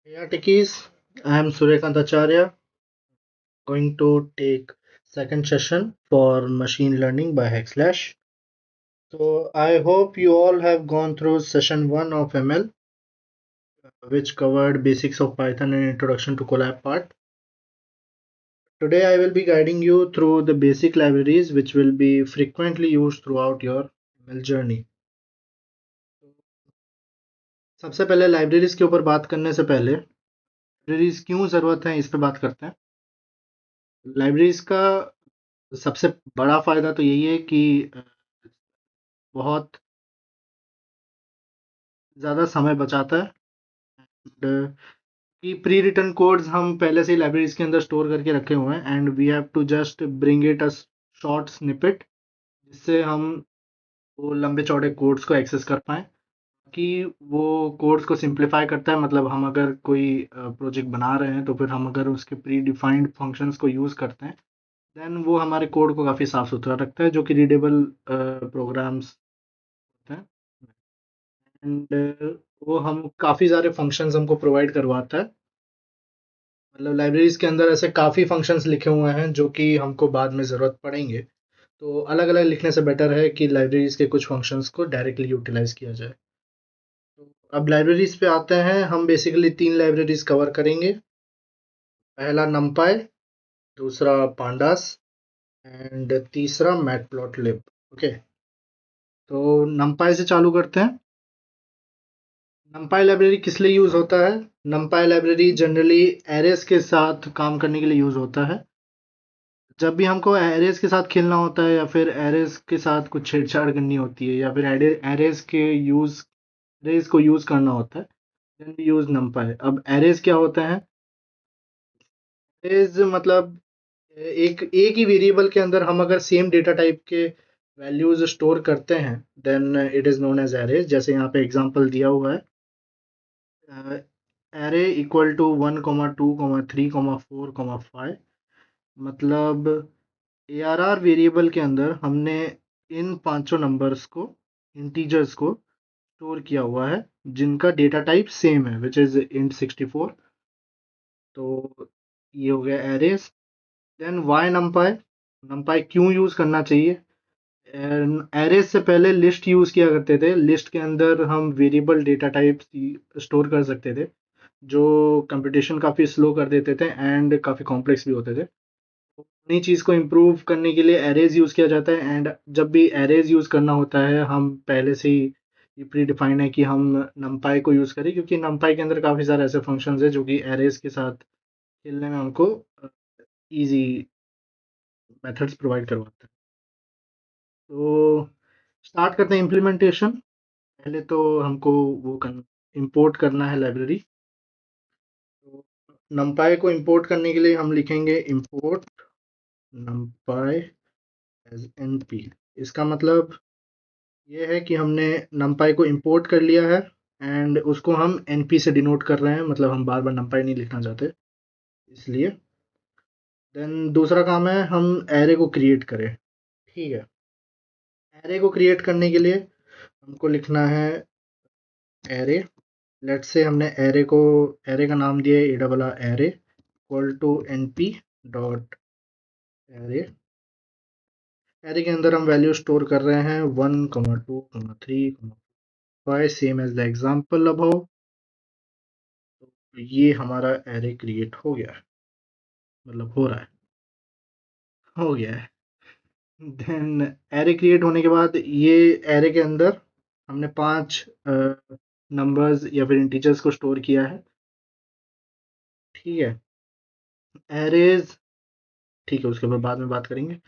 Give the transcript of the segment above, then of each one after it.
Yeah, techies. I am Suryakant Acharya, going to take second session for machine learning by Hexlash. So I hope you all have gone through session 1 of ML, which covered basics of Python and introduction to Colab part. Today I will be guiding you through the basic libraries which will be frequently used throughout your ML journey. सबसे पहले libraries के ऊपर बात करने से पहले libraries क्यों ज़रूरत है इस पे बात करते हैं। लाइब्रेरीज का सबसे बड़ा फ़ायदा तो यही है कि बहुत ज़्यादा समय बचाता है एंड कि प्री रिटन कोड्स हम पहले से ही लाइब्रेरीज के अंदर स्टोर करके रखे हुए हैं and we have to just bring it a short snippet जिससे हम वो लंबे चौड़े कोड्स को एक्सेस कर पाएँ कि वो कोड्स को सिंप्लीफाई करता है। मतलब हम अगर कोई प्रोजेक्ट बना रहे हैं तो फिर हम अगर उसके प्री डिफाइंड फंक्शंस को यूज़ करते हैं देन वो हमारे कोड को काफ़ी साफ सुथरा रखता है जो कि रीडेबल प्रोग्राम्स होते हैं एंड वो हम काफ़ी सारे फंक्शंस हमको प्रोवाइड करवाता है। मतलब लाइब्रेरीज के अंदर ऐसे काफ़ी फंक्शंस लिखे हुए हैं जो कि हमको बाद में ज़रूरत पड़ेंगे, तो अलग अलग लिखने से बेटर है कि लाइब्रेरीज के कुछ फंक्शंस को डायरेक्टली यूटिलाइज किया जाए। तो अब लाइब्रेरीज पे आते हैं। हम बेसिकली 3 लाइब्रेरीज कवर करेंगे। पहला numpy, दूसरा pandas एंड तीसरा मैटप्लॉटलिब। ओके, तो numpy से चालू करते हैं। numpy लाइब्रेरी किस लिए यूज़ होता है? numpy लाइब्रेरी जनरली एरेस के साथ काम करने के लिए यूज़ होता है। जब भी हमको एरेस के साथ खेलना होता है या फिर एरेस के साथ कुछ छेड़छाड़ करनी होती है या फिर एरेस को यूज़ करना होता है देन वी यूज़ numpy। अब एरेस क्या होता है? एरेस मतलब एक ही वेरिएबल के अंदर हम अगर सेम डेटा टाइप के वैल्यूज स्टोर करते हैं then it is known as arrays. जैसे यहाँ पे एग्जांपल दिया हुआ है, एरे इक्वल टू 1,2,3,4,5। मतलब ARR वेरिएबल के अंदर हमने इन पांचों नंबर्स को, इंटीजर्स को स्टोर किया हुआ है जिनका डेटा टाइप सेम है विच इज़ int 64। तो ये हो गया arrays. Then why numpy। numpy क्यों यूज़ करना चाहिए? एरेस से पहले लिस्ट यूज़ किया करते थे। लिस्ट के अंदर हम वेरिएबल डेटा टाइप स्टोर कर सकते थे जो कंप्यूटेशन काफ़ी स्लो कर देते थे एंड काफ़ी कॉम्प्लेक्स भी होते थे। उन्हीं चीज़ को इम्प्रूव करने के लिए एरेज यूज़ किया जाता है एंड जब भी एरेज यूज़ करना होता है हम पहले से ही ये प्री डिफाइंड है कि हम numpy को यूज़ करें क्योंकि numpy के अंदर काफ़ी सारे ऐसे फंक्शंस हैं जो कि एरेज के साथ खेलने में हमको ईजी मेथड्स प्रोवाइड करवाते हैं। तो स्टार्ट करते हैं इम्प्लीमेंटेशन। पहले तो हमको वो इंपोर्ट करना है लाइब्रेरी। तो numpy को इंपोर्ट करने के लिए हम लिखेंगे इंपोर्ट numpy एज np। इसका मतलब ये है कि हमने numpy को इंपोर्ट कर लिया है एंड उसको हम np से डिनोट कर रहे हैं। मतलब हम बार बार numpy नहीं लिखना चाहते इसलिए। देन दूसरा काम है हम एरे को क्रिएट करें। ठीक है, एरे को क्रिएट करने के लिए हमको लिखना है एरे। लेट्स से हमने एरे का नाम दिया है एडबल array equal to np dot array. Array के अंदर हम वैल्यू स्टोर कर रहे हैं 1,2,3,5 same as the example above. तो ये हमारा एरे क्रिएट हो गया है, मतलब हो गया है। देन एरे क्रिएट होने के बाद ये एरे के अंदर हमने 5 नंबर्स या फिर इंटीजर्स को स्टोर किया है। ठीक है, एरेज ठीक है, उसके ऊपर बाद में बात करेंगे।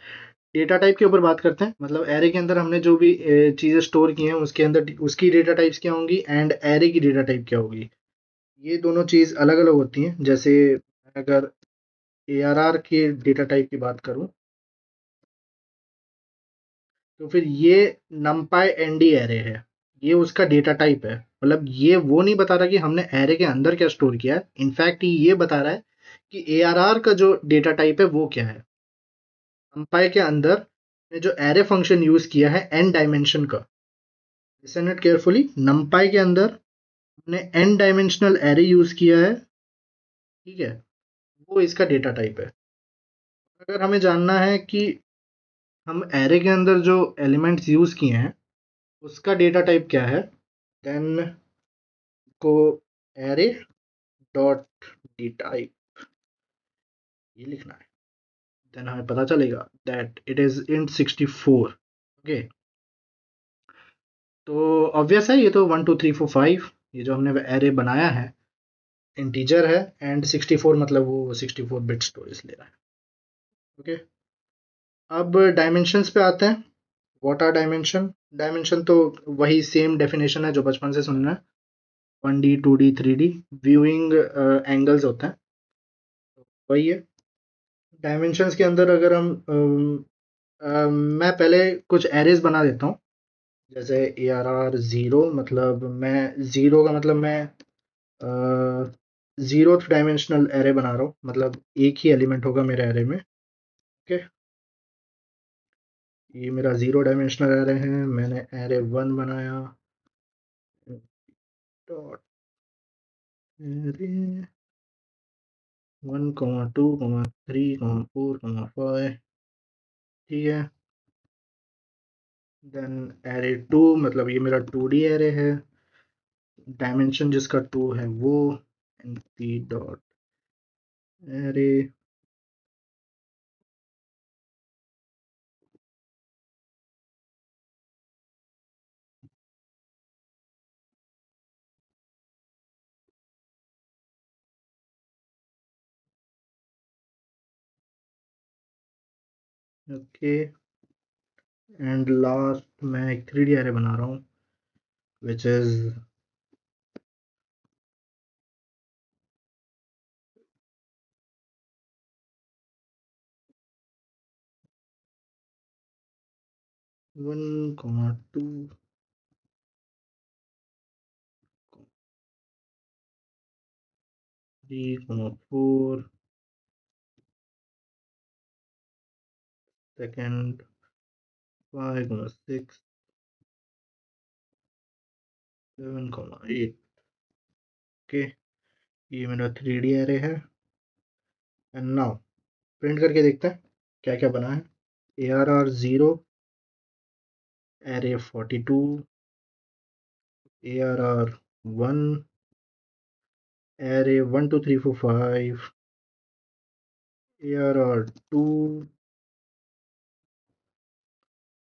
डेटा टाइप के ऊपर बात करते हैं। मतलब एरे के अंदर हमने जो भी चीज़ें स्टोर की हैं उसके अंदर उसकी डेटा टाइप्स क्या होंगी एंड एरे की डेटा टाइप क्या होगी। ये दोनों चीज़ अलग अलग होती हैं। जैसे अगर ARR के डेटा टाइप की बात करूं तो फिर ये numpy nd एरे है, ये उसका डेटा टाइप है। मतलब ये वो नहीं बता रहा कि हमने एरे के अंदर क्या स्टोर किया है, इनफैक्ट ये बता रहा है कि ARR का जो डेटा टाइप है वो क्या है। numpy के अंदर ने जो एरे फंक्शन यूज किया है n डायमेंशन का, लिसन इट केयरफुली। numpy के अंदर हमने n डायमेंशनल एरे यूज किया है ठीक है, वो इसका डेटा टाइप है। अगर हमें जानना है कि हम एरे के अंदर जो एलिमेंट्स यूज़ किए हैं उसका डेटा टाइप क्या है, देन को एरे डॉट डी टाइप ये लिखना है, देन हमें पता चलेगा that it is int 64। Okay, तो ऑब्वियस है, ये तो 1 2 3 4 5 ये जो हमने एरे बनाया है इंटीजर है, एंड 64 मतलब वो 64 बिट स्टोरेज ले रहा है। ओके, अब डायमेंशंस पे आते हैं। What are dimension? डायमेंशन तो वही सेम डेफिनेशन है जो बचपन से सुनना है, 1D 2D 3D viewing angles होते हैं, वही है। डायमेंशंस के अंदर अगर हम मैं पहले कुछ एरेज बना देता हूँ, जैसे ARR ज़ीरो, मतलब मैं ज़ीरो का मतलब मैं ज़ीरोथ डायमेंशनल एरे बना रहा हूँ, मतलब एक ही एलिमेंट होगा मेरे एरे में। ओके, ये मेरा ज़ीरो डायमेंशनल एरे है, मैंने एरे 1 बनाया, डॉट एरे 1 2 3 4 5, ठीक है। देन एरे 2 मतलब ये मेरा 2D एरे है, डायमेंशन जिसका 2 है वो np dot array okay, and last मैं एक 3D एरे बना रहा हूँ विच इज 1 2 3 4 सेकेंड 5 6 7 8। ओके, ये मेरा 3D एरे है, एंड नाउ प्रिंट करके देखते हैं क्या क्या बना है। ARR zero, array 42, ARR 1, array 1 2 3 4 5, ARR 2,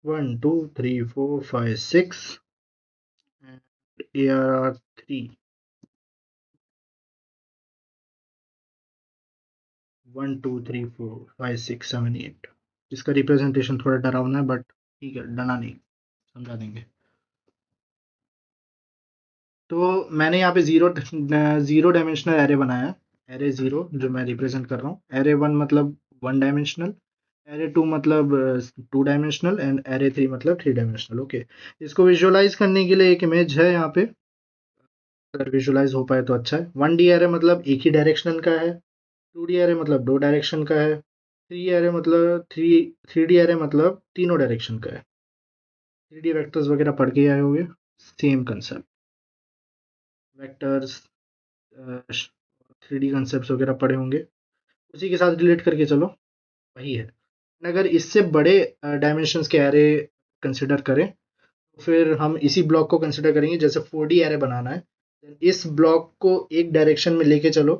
1 2 3 4 5 6, and ARR 3, 1 2 3 4 5 6 7 8। इसका रिप्रेजेंटेशन थोड़ा डरावना है, बट ठीक है, डरना नहीं, समझा देंगे। तो मैंने यहाँ पे ज़ीरो डायमेंशनल एरे बनाया है, एरे ज़ीरो जो मैं रिप्रेजेंट कर रहा हूँ। एरे 1 मतलब 1 डायमेंशनल, एरे 2 मतलब 2 डायमेंशनल, एंड एरे 3 मतलब 3 डायमेंशनल। ओके, इसको विजुअलाइज करने के लिए एक इमेज है यहाँ पे, अगर विजुअलाइज हो पाए तो अच्छा है। 1D एरे मतलब एक ही डायरेक्शनल का है, 2D एरे मतलब 2 डायरेक्शन का है, 3D एरे मतलब तीनों डायरेक्शन का है। 3D वेक्टर्स वगैरह पढ़ के आए होंगे, same concept, vectors 3D concept वगैरह पढ़े होंगे, उसी के साथ रिलेट करके चलो, वही है। अगर इससे बड़े डायमेंशंस के एरे कंसिडर करें तो फिर हम इसी ब्लॉक को कंसिडर करेंगे, जैसे 4D एरे बनाना है, इस ब्लॉक को एक डायरेक्शन में लेके चलो,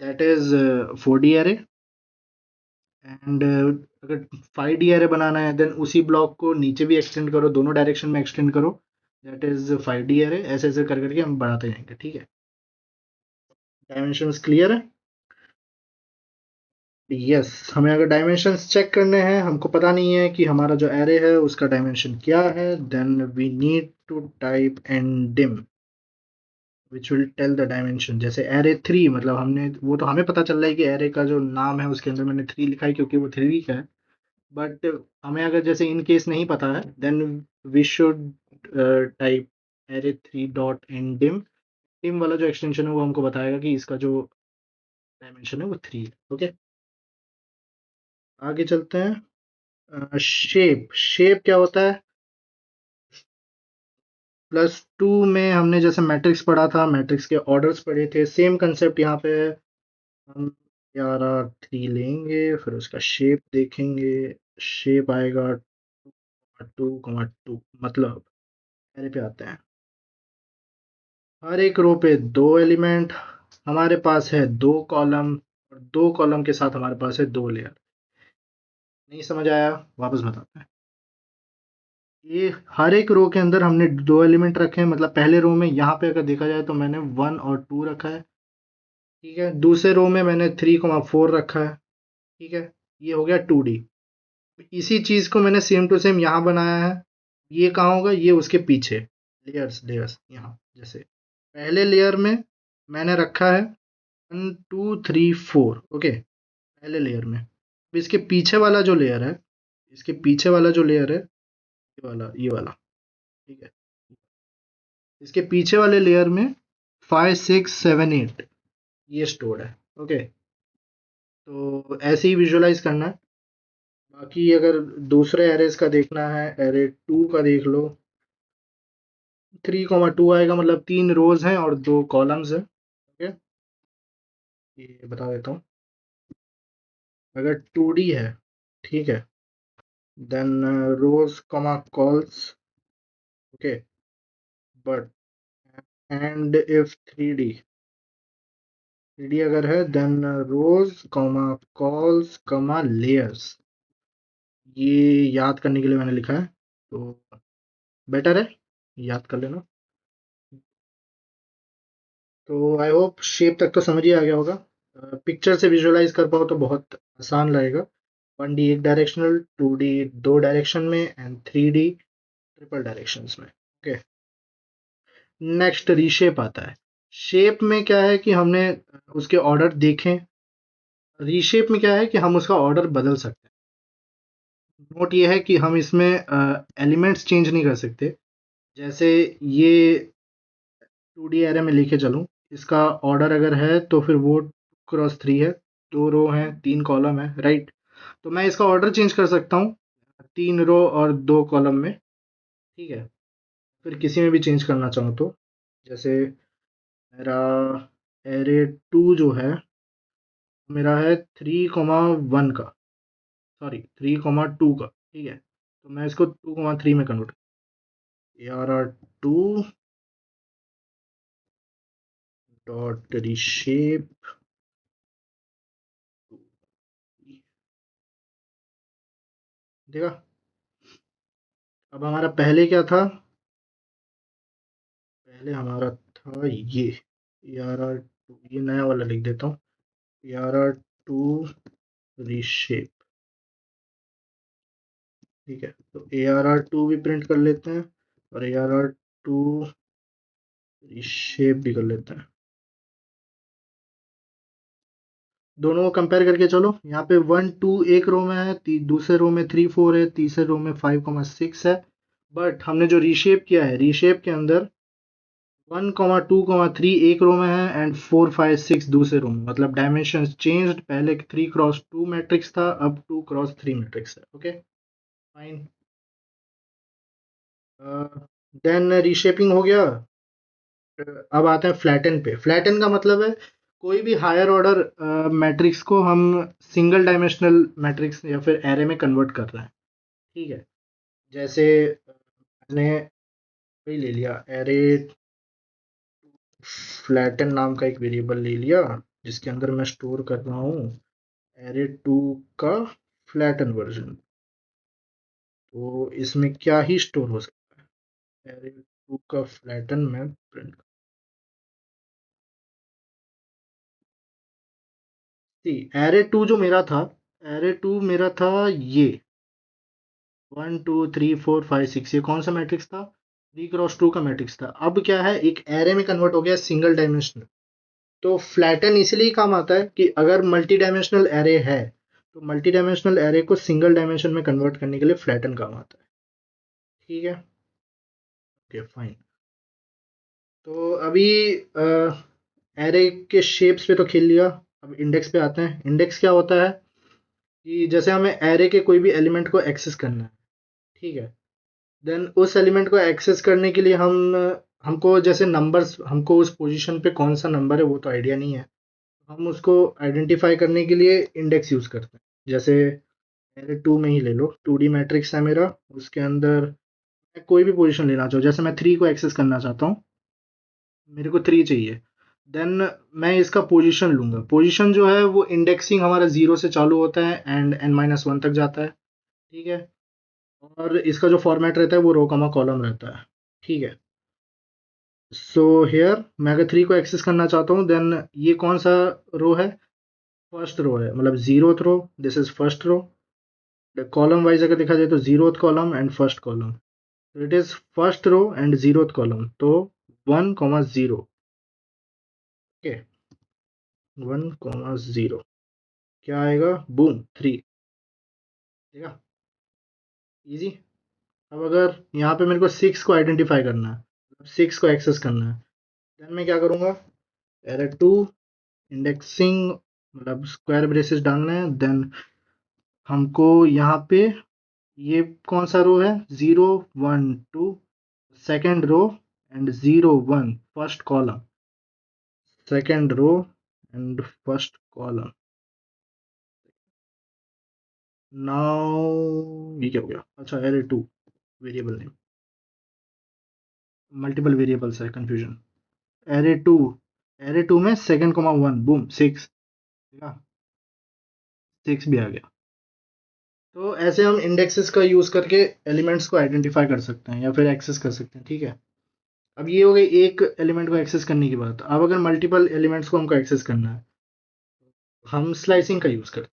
that is 4D array, and अगर 5D एरे बनाना है देन उसी ब्लॉक को नीचे भी एक्सटेंड करो, दोनों डायरेक्शन में एक्सटेंड करो, दैट इज 5D एरे। ऐसे ऐसे कर करके हम बढ़ाते जाएंगे, ठीक है। डायमेंशंस क्लियर है? यस, हमें अगर डायमेंशंस चेक करने हैं, हमको पता नहीं है कि हमारा जो एरे है उसका डायमेंशन क्या है, then we need to type ndim which will tell the dimension. जैसे एरे 3 मतलब हमने वो तो हमें पता चल रहा है कि एरे का जो नाम है उसके अंदर मैंने 3 लिखा है क्योंकि वो 3 का है, बट हमें अगर जैसे इन केस नहीं पता है then we should type array 3 dot ndim। dim वाला जो एक्सटेंशन है वो हमको बताएगा कि इसका जो डायमेंशन है वो 3 है। ओके, आगे चलते हैं। शेप, शेप क्या होता है? +2 में हमने जैसे मैट्रिक्स पढ़ा था, मैट्रिक्स के ऑर्डर्स पढ़े थे, सेम कंसेप्ट यहाँ पे है। हम ARR3 लेंगे, फिर उसका शेप देखेंगे। शेप आएगा 2,2 मतलब एरे पे आते हैं। हर एक रो पे 2 एलिमेंट, हमारे पास है 2 कॉलम और 2 कॉलम के साथ हमारे पास है 2 लेयर। नहीं समझ आया? वापस बताते हैं। ये हर एक रो के अंदर हमने 2 एलिमेंट रखे हैं, मतलब पहले रो में यहाँ पे अगर देखा जाए तो मैंने 1 और 2 रखा है, ठीक है। दूसरे रो में मैंने 3,4 रखा है, ठीक है। ये हो गया 2D। इसी चीज़ को मैंने सेम टू सेम यहाँ बनाया है। ये कहाँ होगा? ये उसके पीछे लेयर्स लेयर्स यहाँ जैसे पहले लेयर में मैंने रखा है 1 2 3 4, ओके, पहले लेयर में। अब इसके पीछे वाला जो लेयर है, इसके पीछे वाला जो लेयर है, ये वाला, ठीक है। इसके पीछे वाले लेयर में 5 6 7 8 ये स्टोर्ड है, ओके। तो ऐसे ही विजुअलाइज करना है। बाकी अगर दूसरे एरेज का देखना है, एरे 2 का देख लो। 3,2 आएगा, मतलब 3 रोज हैं और 2 कॉलम्स हैं, ओके। ये बता देता हूँ। अगर 2D है, ठीक है, then rows comma cols, okay, but and if 3D अगर है then rows comma cols comma layers. ये याद करने के लिए मैंने लिखा है, तो बेटर है याद कर लेना। तो आई होप शेप तक तो समझ ही आ गया होगा। पिक्चर से विजुअलाइज कर पाओ तो बहुत आसान लगेगा। 1D एक डायरेक्शनल, 2D दो डायरेक्शन में एंड 3D ट्रिपल डायरेक्शंस में, ओके। नेक्स्ट रीशेप आता है। शेप में क्या है कि हमने उसके ऑर्डर देखें। रीशेप में क्या है कि हम उसका ऑर्डर बदल सकते हैं। नोट ये है कि हम इसमें एलिमेंट्स चेंज नहीं कर सकते। जैसे ये 2D एरे में लेके चलूँ, इसका ऑर्डर अगर है तो फिर वो 2 क्रॉस 3 है, 2 रो हैं, 3 कॉलम है, राइट। तो मैं इसका ऑर्डर चेंज कर सकता हूँ 3 रो और 2 कॉलम में, ठीक है। फिर किसी में भी चेंज करना चाहूँ तो, जैसे मेरा एरे 2 जो है मेरा है 3,1 का, सॉरी 3,2 का, ठीक है। तो मैं इसको 2,3 में कन्वर्ट, ARR2 डॉट रीशेप, देखा। अब हमारा पहले क्या था? पहले हमारा था ये ARR2, ये नया वाला लिख देता हूँ, ARR2 रीशेप, ठीक है। तो ARR2 भी प्रिंट कर लेते हैं और ARR2 रीशेप भी कर लेते हैं। दोनों को कंपेयर करके चलो। यहाँ पे 1 2 एक रो में है, दूसरे रो में 3 4 है, तीसरे रो में 5,6 है। बट हमने जो रीशेप किया है, रीशेप के अंदर 1,2,3 एक रो में है एंड 4 5 6 दूसरे रो में, मतलब डायमेंशन चेंज्ड। पहले 3 क्रॉस 2 मैट्रिक्स था, अब 2 क्रॉस 3 मैट्रिक्स है, ओके फाइन। देन रीशेपिंग हो गया। अब आते हैं फ्लैटन पे। फ्लैटन का मतलब है कोई भी हायर ऑर्डर मैट्रिक्स को हम सिंगल डायमेंशनल मैट्रिक्स या फिर एरे में कन्वर्ट कर रहे हैं, ठीक है। जैसे मैंने वही ले लिया, एरे फ्लैटन नाम का एक वेरिएबल ले लिया, जिसके अंदर मैं स्टोर कर रहा हूँ एरे 2 का फ्लैटन वर्जन। तो इसमें क्या ही स्टोर हो सकता है? एरे 2 का फ्लैटन मैं प्रिंट, सी एरे 2 जो मेरा था, एरे 2 मेरा था ये 1 2 3 4 5 6, ये कौन सा मैट्रिक्स था? 3 क्रॉस 2 का मैट्रिक्स था। अब क्या है, एक एरे में कन्वर्ट हो गया सिंगल डायमेंशनल। तो फ्लैटन इसलिए काम आता है कि अगर मल्टी डायमेंशनल एरे है तो मल्टी डायमेंशनल एरे को सिंगल डायमेंशन में कन्वर्ट करने के लिए फ्लैटन काम आता है, ठीक है, ओके फाइन। तो अभी एरे के शेप्स पे तो खेल लिया। अब इंडेक्स पे आते हैं। इंडेक्स क्या होता है कि जैसे हमें एरे के कोई भी एलिमेंट को एक्सेस करना है, ठीक है। देन उस एलिमेंट को एक्सेस करने के लिए हमको जैसे नंबर्स, हमको उस पोजीशन पे कौन सा नंबर है वो तो आइडिया नहीं है, हम उसको आइडेंटिफाई करने के लिए इंडेक्स यूज़ करते हैं। जैसे मेरे 2 में ही ले लो, 2D मैट्रिक्स है मेरा, उसके अंदर मैं कोई भी पोजीशन लेना चाहूँ, जैसे मैं 3 को एक्सेस करना चाहता हूँ, मेरे को 3 चाहिए, देन मैं इसका पोजीशन लूँगा। पोजीशन जो है वो इंडेक्सिंग हमारा 0 से चालू होता है एंड n-1 तक जाता है, ठीक है? और इसका जो फॉर्मेट रहता है वो रो कॉमा कॉलम रहता है, ठीक है? सो हियर मैं अगर 3 को एक्सेस करना चाहता हूँ, देन ये कौन सा रो है? फर्स्ट रो है, मतलब 0th row, this is first row. Column wise अगर देखा जाए तो 0th column and first column, तो it is first row and 0th column, तो 1,0, ओके, 1,0 क्या आएगा? बूम, 3। ठीक है, इजी। अब अगर यहाँ पे मेरे को 6 को आइडेंटिफाई करना है, 6 को एक्सेस करना है, देन मैं क्या करूँगा? एरे 2 इंडेक्सिंग, मतलब स्क्वायर ब्रेसेस डालना है, देन हमको यहाँ पे ये कौन सा रो है? 0 1 2 second row and 0 1 first column, second row and first column. Now ये क्या हो गया? अच्छा, array 2 variable name, multiple variables है, कंफ्यूजन। एरे 2, एरे 2 में सेकेंड कॉमा 1, बूम, 6। ठीक है, 6 भी आ गया। तो ऐसे हम इंडेक्सेस का यूज़ करके एलिमेंट्स को आइडेंटिफाई कर सकते हैं या फिर एक्सेस कर सकते हैं, ठीक है? अब ये हो गई एक एलिमेंट को एक्सेस करने की बात। अब अगर मल्टीपल एलिमेंट्स को हमको एक्सेस करना है, हम स्लाइसिंग का यूज़ करते हैं,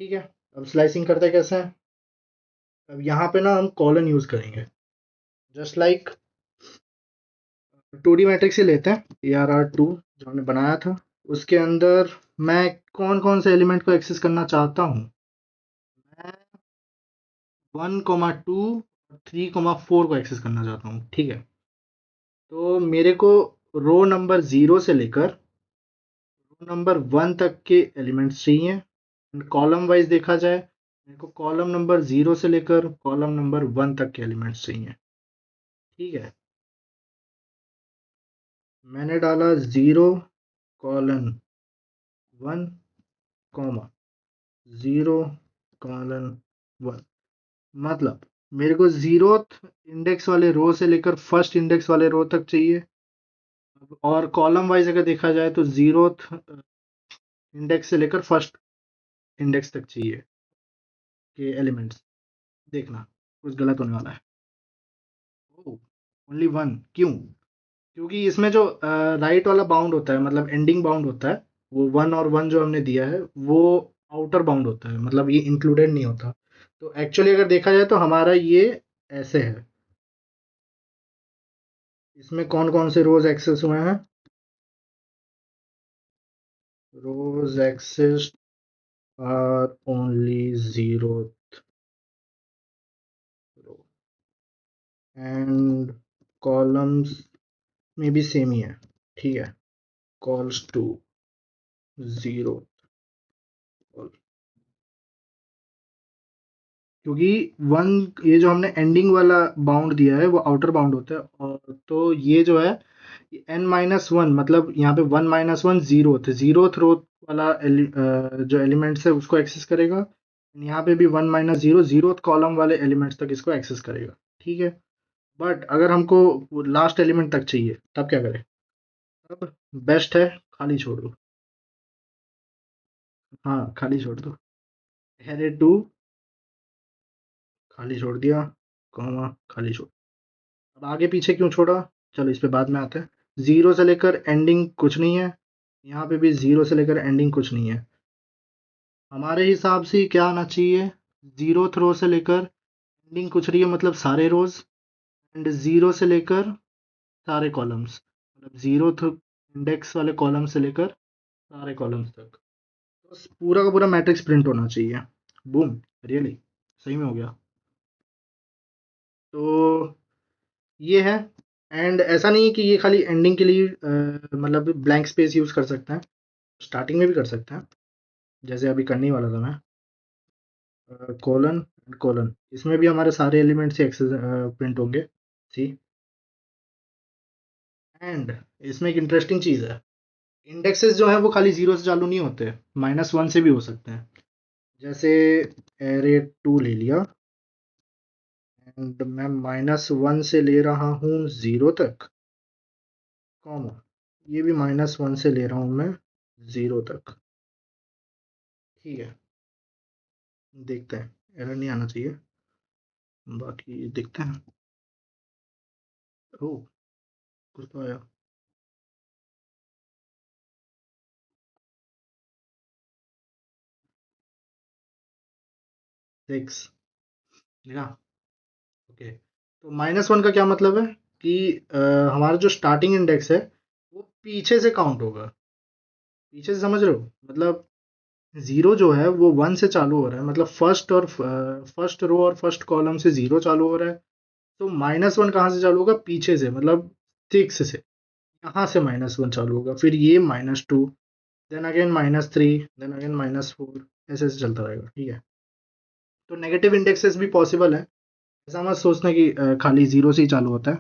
ठीक है? अब स्लाइसिंग करते कैसे हैं? अब यहाँ पे ना हम कॉलन यूज़ करेंगे, जस्ट लाइक 2D मैट्रिक्स ही लेते हैं, ARR2 जो हमने बनाया था, उसके अंदर मैं कौन-कौन से एलिमेंट को एक्सेस करना चाहता हूँ? मैं 1,2 और 3,4 को एक्सेस करना चाहता हूँ, ठीक है? तो मेरे को रो नंबर 0 से लेकर रो नंबर 1 तक के एलिमेंट्स चाहिए। कॉलम वाइज देखा जाए, मेरे को कॉलम नंबर 0 से लेकर कॉलम नंबर 1 तक के एलिमेंट्स चाहिए, ठीक है? मैंने डाला 0 कॉलन 1 कॉमा 0 कॉलन 1, मतलब मेरे को 0th इंडेक्स वाले रो से लेकर फर्स्ट इंडेक्स वाले रो तक चाहिए। और कॉलम वाइज अगर देखा जाए तो 0th इंडेक्स से लेकर फर्स्ट इंडेक्स तक चाहिए के एलिमेंट्स। देखना कुछ गलत होने वाला है। ओह, ओनली 1, क्यों? क्योंकि इसमें जो राइट वाला बाउंड होता है, मतलब एंडिंग बाउंड होता है, वो 1 और 1 जो हमने दिया है वो आउटर बाउंड होता है, मतलब ये इंक्लूडेड नहीं होता। तो एक्चुअली अगर देखा जाए तो हमारा ये ऐसे है, इसमें कौन कौन से रोज एक्सेस हुए हैं? Rows access are only 0 row and columns में भी सेम ही है, ठीक है? कॉल्स टू 0, क्योंकि 1, ये जो हमने एंडिंग वाला बाउंड दिया है वो आउटर बाउंड होता है, और तो ये जो है n-1, मतलब यहाँ पे 1-1 जीरोथ रो वाला जो एलिमेंट्स है उसको एक्सेस करेगा। यहाँ पे भी 1-0 जीरोथ कॉलम वाले एलिमेंट्स तक इसको एक्सेस करेगा, ठीक है? बट अगर हमको लास्ट एलिमेंट तक चाहिए तब क्या करें? तब बेस्ट है खाली छोड़ दो। हाँ, खाली छोड़ दो। हेरे 2 खाली छोड़ दिया, कॉमा खाली छोड़। अब आगे पीछे क्यों छोड़ा? चलो इस पे बाद में आते हैं। 0 से लेकर एंडिंग कुछ नहीं है, यहाँ पे भी 0 से लेकर एंडिंग कुछ नहीं है। हमारे हिसाब से क्या आना चाहिए? 0th रो से लेकर एंडिंग कुछ नहीं है, मतलब सारे रोज, एंड 0 से लेकर सारे कॉलम्स, मतलब 0th इंडेक्स वाले कॉलम से लेकर सारे कॉलम्स तक। बस पूरा का पूरा मैट्रिक्स प्रिंट होना चाहिए। बूम, रियली सही में हो गया। तो ये है। एंड ऐसा नहीं है कि ये खाली एंडिंग के लिए मतलब ब्लैंक स्पेस यूज़ कर सकते हैं, स्टार्टिंग में भी कर सकते हैं, जैसे अभी करने ही वाला था मैं। कोलन कोलन, इसमें भी हमारे सारे एलिमेंट्स ही एक्सेस प्रिंट होंगे, सी। एंड इसमें एक इंटरेस्टिंग चीज़ है, इंडेक्सेस जो है वो खाली 0 से चालू नहीं होते, -1 से भी हो सकते हैं। जैसे एरे 2 ले लिया एंड मैं -1 से ले रहा हूँ 0 तक, कॉमा ये भी -1 से ले रहा हूँ मैं 0 तक। ठीक है, देखते हैं, एरर नहीं आना चाहिए, बाकी देखते हैं। ओह, कुछ तो आया। 6 लिखा। ओके, तो -1 का क्या मतलब है कि हमारा जो स्टार्टिंग इंडेक्स है वो पीछे से काउंट होगा। पीछे से समझ रहे हो, मतलब 0 जो है वो 1 से चालू हो रहा है, मतलब फर्स्ट रो और फर्स्ट कॉलम से 0 चालू हो रहा है। तो -1 कहाँ से चालू होगा, पीछे से, मतलब 6 से, यहाँ से -1 चालू होगा, फिर ये -2, देन अगेन -3, देन अगेन -4, ऐसे ऐसे चलता रहेगा। ठीक है, तो नेगेटिव इंडेक्सेस भी पॉसिबल है। ऐसा मत सोचना कि खाली 0 से ही चालू होता है।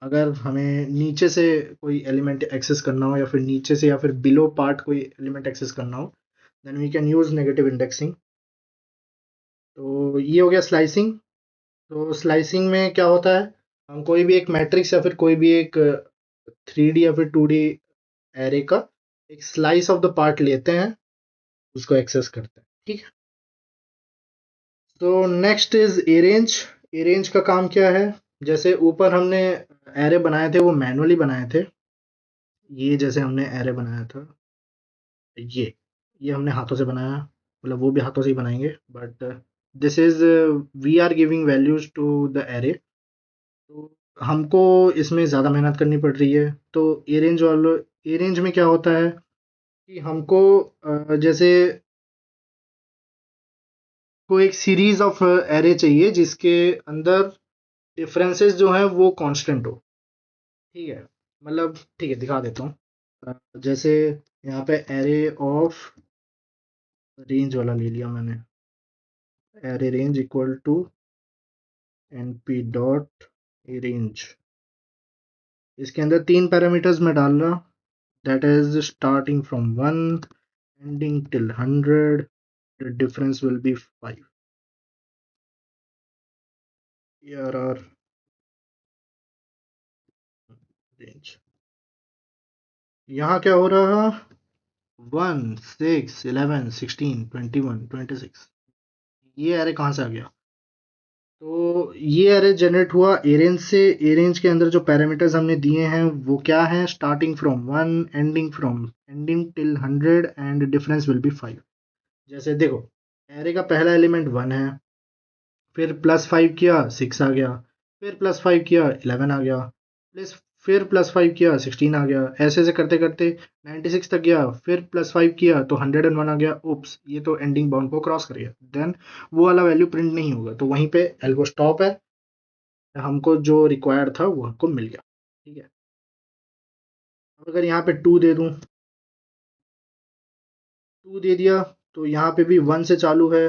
अगर हमें नीचे से कोई एलिमेंट एक्सेस करना हो, या फिर नीचे से या फिर बिलो पार्ट कोई एलिमेंट एक्सेस करना हो, then we can use negative indexing. तो ये हो गया स्लाइसिंग। तो स्लाइसिंग में क्या होता है, हम कोई भी एक मैट्रिक्स या फिर कोई भी एक 3D या फिर 2D एरे का एक स्लाइस ऑफ द पार्ट लेते हैं, उसको एक्सेस करते हैं। ठीक है, तो नेक्स्ट इज अरेंज। अरेंज का काम क्या है, जैसे ऊपर हमने एरे बनाए थे वो मैनुअली बनाए थे। ये जैसे हमने एरे बनाया था, ये हमने हाथों से बनाया, मतलब वो भी हाथों से ही बनाएंगे, but this is we are giving values to the array. तो हमको इसमें ज़्यादा मेहनत करनी पड़ रही है। तो अरेंज में क्या होता है कि हमको जैसे को एक सीरीज ऑफ एरे चाहिए जिसके अंदर डिफरेंसेस जो है वो कांस्टेंट हो। ठीक है, मतलब ठीक है, दिखा देता हूँ। जैसे यहाँ पे एरे ऑफ रेंज वाला ले लिया मैंने, array range equal to np dot range. इसके अंदर 3 पैरामीटर्स में डाल रहा, that is starting from 1 ending till 100, the difference will be 5। ARR range, यहाँ क्या हो रहा, 1 6 11 16 21 26, ये एरे कहाँ से आ गया, तो ये एरे जनरेट हुआ अरेंज से। अरेंज के अंदर जो पैरामीटर्स हमने दिए हैं वो क्या हैं, starting from 1 ending till 100 and difference will be 5। जैसे देखो, एरे का पहला एलिमेंट 1 है, फिर +5 किया 6 आ गया, फिर +5 किया 11 आ गया, प्लस फिर +5 किया 16 आ गया, ऐसे ऐसे करते करते 96 तक गया, फिर +5 किया तो 101 आ गया। उप्स, ये तो एंडिंग बाउंड को क्रॉस कर गया, देन वो वाला वैल्यू प्रिंट नहीं होगा, तो वहीं पे एल्गो स्टॉप है। हमको जो रिक्वायर्ड था वो हमको मिल गया। ठीक है, अब अगर यहाँ पे 2 दे दूँ, 2 दे दिया, तो यहाँ पे भी 1 से चालू है,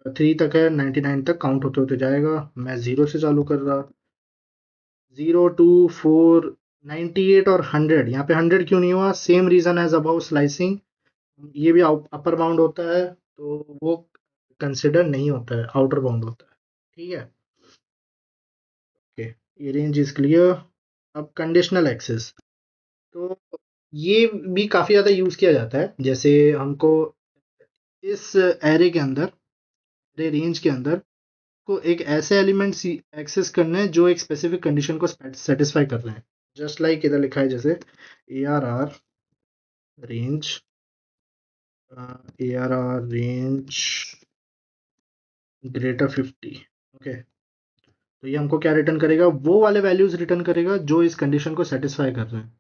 3 तक है, 99 तक काउंट होते होते जाएगा। मैं 0 से चालू कर रहा, 0 2 4 98 और 100। यहाँ पे 100 क्यों नहीं हुआ, same reason as about slicing, ये भी अपर बाउंड होता है, तो वो कंसिडर नहीं होता है, आउटर बाउंड होता है। ठीक है, ओके, ये रेंज इज क्लियर। अब कंडीशनल एक्सेस, तो ये भी काफ़ी ज़्यादा यूज़ किया जाता है। जैसे हमको इस एरे के अंदर, एरे रेंज के अंदर को एक ऐसे एलिमेंट्स एक्सेस करने हैं जो एक स्पेसिफिक कंडीशन को सेटिस्फाई कर रहे हैं। जस्ट लाइक इधर लिखा है, जैसे ARR range, ARR range greater 50। Okay, तो ये हमको क्या रिटर्न करेगा, वो वाले वैल्यूज रिटर्न करेगा जो इस कंडीशन को सेटिस्फाई कर रहे हैं।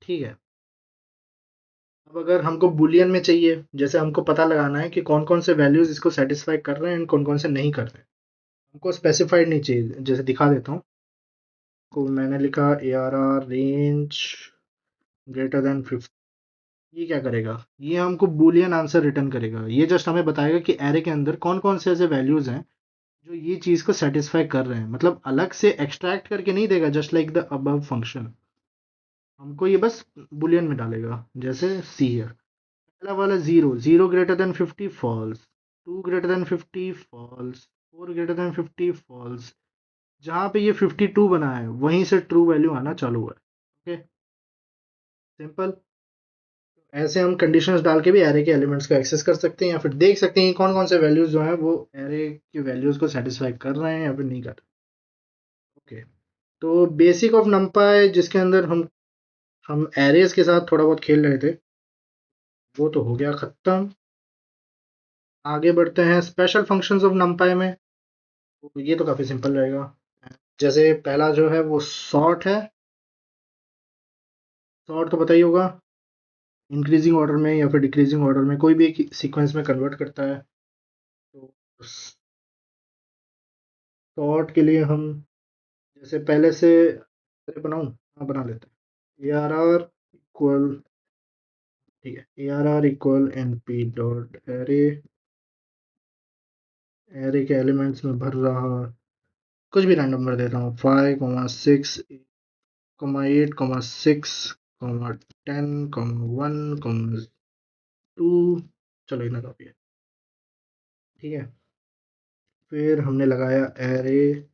ठीक है, अब अगर हमको बुलियन में चाहिए, जैसे हमको पता लगाना है कि कौन कौन से वैल्यूज इसको सेटिस्फाई कर रहे हैं एंड कौन कौन से नहीं कर रहे हैं, हमको स्पेसिफाइड नहीं चाहिए। जैसे दिखा देता हूँ, को मैंने लिखा ARR रेंज ग्रेटर देन 50। ये क्या करेगा, ये हमको बूलियन आंसर रिटर्न करेगा। ये जस्ट हमें बताएगा कि एरे के अंदर कौन कौन से ऐसे वैल्यूज हैं जो ये चीज़ को सेटिस्फाई कर रहे हैं, मतलब अलग से एक्सट्रैक्ट करके नहीं देगा, just like the above function. हमको ये बस बुलियन में डालेगा, जैसे सी है। पहला वाला 0, 0 greater than 50 false, 2 greater than 50 false, 4 greater than 50 false. जहाँ पे ये 52 बना है वहीं से ट्रू वैल्यू आना चालू हुआ है। Okay, simple. ऐसे हम कंडीशंस डाल के भी एरे के एलिमेंट्स को एक्सेस कर सकते हैं, या फिर देख सकते हैं कि कौन कौन से वैल्यूज जो हैं वो एरे की वैल्यूज को सेटिस्फाई कर रहे हैं या फिर नहीं कर रहे। ओके, तो बेसिक ऑफ नंपाई, जिसके अंदर हम एरेज के साथ थोड़ा बहुत खेल रहे थे, वो तो हो गया खत्म। आगे बढ़ते हैं स्पेशल फंक्शंस ऑफ नंपाई में। तो ये तो काफ़ी सिंपल रहेगा। जैसे पहला जो है वो सॉर्ट है। सॉर्ट तो पता ही होगा, इंक्रीजिंग ऑर्डर में या फिर डिक्रीजिंग ऑर्डर में कोई भी एक सीक्वेंस में कन्वर्ट करता है। तो सॉर्ट के लिए हम जैसे पहले से अरे बनाऊं, हाँ बना लेते हैं। ए आर आर इक्वल, ठीक है, A R R equal N P dot array. Array के एलिमेंट्स में भर रहा, कुछ भी रैंडम भर देता हूँ, 5, 6, 8, 6, 10, 1, 2। चलो इतना काफ़ी है, ठीक है। फिर हमने लगाया एरे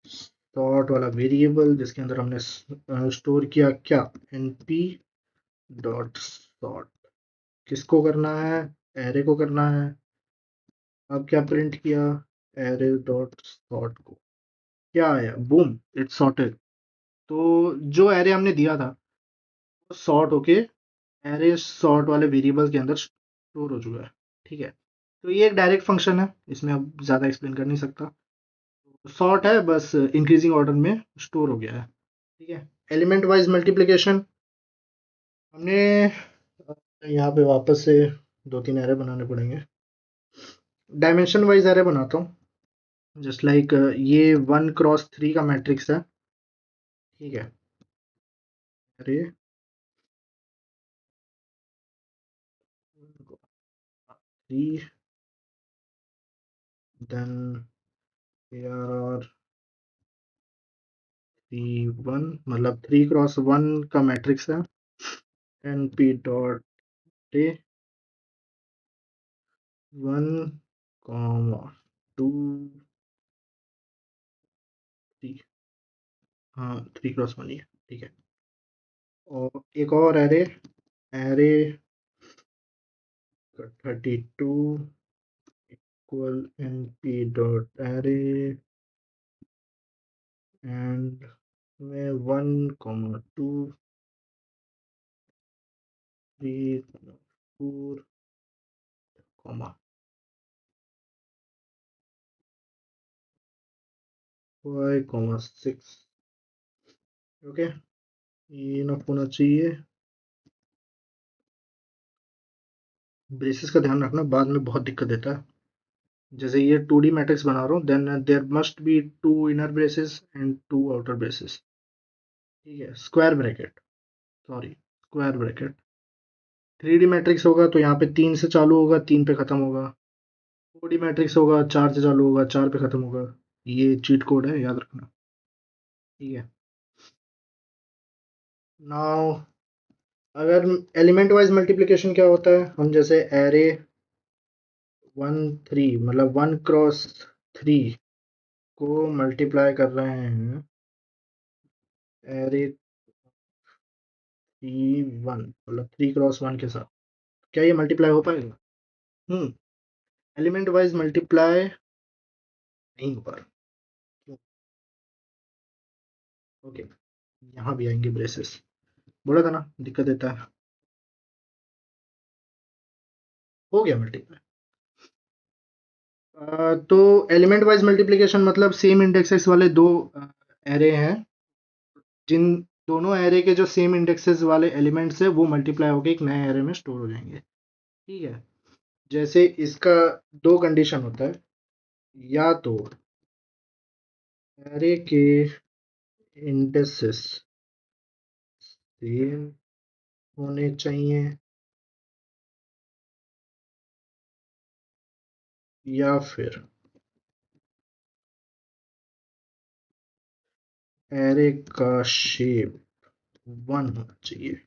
सॉर्ट वाला वेरिएबल, जिसके अंदर हमने स्टोर किया क्या, एन पी डॉट सॉर्ट। किसको करना है, एरे को करना है। अब क्या प्रिंट किया, एरे डॉट सॉर्ट को। क्या आया, बूम, इट्स सॉर्टेड। तो जो एरे हमने दिया था वो सॉर्ट होके एरे सॉर्ट वाले वेरिएबल के अंदर स्टोर हो चुका है, ठीक है। तो ये एक डायरेक्ट फंक्शन है, इसमें अब ज़्यादा एक्सप्लेन कर नहीं सकता। सॉर्ट है, बस इंक्रीजिंग ऑर्डर में स्टोर हो गया है, ठीक है। एलिमेंट वाइज मल्टीप्लिकेशन हमने यहाँ पे वापस से 2-3 एरे बनाने पड़ेंगे। डायमेंशन वाइज एरे बनाता हूँ, जस्ट लाइक ये 1 क्रॉस 3 का मैट्रिक्स है, ठीक है। अरे 3, देन ARR 3 1, मतलब 3 क्रॉस 1 का मैट्रिक्स है। एन पी डॉट ए 1, 2, 3, हाँ 3 क्रॉस 1 ही है, ठीक है। और एक और array, array 32 equal N P dot array and में 1, 2, 3, 4, 5, 6। ओके, ये इनफ होना चाहिए। ब्रेसेस का ध्यान रखना, बाद में बहुत दिक्कत देता है। जैसे ये 2D मैट्रिक्स बना रहा हूँ, then there must be 2 inner braces and 2 outer braces, ठीक है। Square bracket, sorry, square bracket. 3D matrix होगा तो यहाँ पे 3 से चालू होगा, 3 पे खत्म होगा। 4D मैट्रिक्स होगा, 4 से चालू होगा, 4 पे खत्म होगा। ये चीट कोड है, याद रखना, ठीक है। नाउ अगर एलिमेंट वाइज मल्टीप्लिकेशन क्या होता है, हम जैसे एरे 1 3, मतलब 1 क्रॉस 3 को मल्टीप्लाई कर रहे हैं एरे 3 1, मतलब 3 क्रॉस 1 के साथ, क्या ये मल्टीप्लाई हो पाएगा? हम्म एलिमेंट वाइज मल्टीप्लाई नहीं हो पा रहा, क्यों? ओके, यहाँ भी आएंगे ब्रेसेस, बोला था ना दिक्कत देता है। हो गया मल्टीप्लाई। तो एलिमेंट वाइज मल्टीप्लिकेशन मतलब सेम इंडेक्सेस वाले दो एरे हैं, जिन दोनों एरे के जो सेम इंडेक्सेस वाले एलिमेंट्स है वो मल्टीप्लाई होकर एक नए एरे में स्टोर हो जाएंगे, ठीक है। जैसे इसका दो कंडीशन होता है, या तो एरे के इंडेक्सेस सेम होने चाहिए, या फिर एरे का शेप 1 होना चाहिए।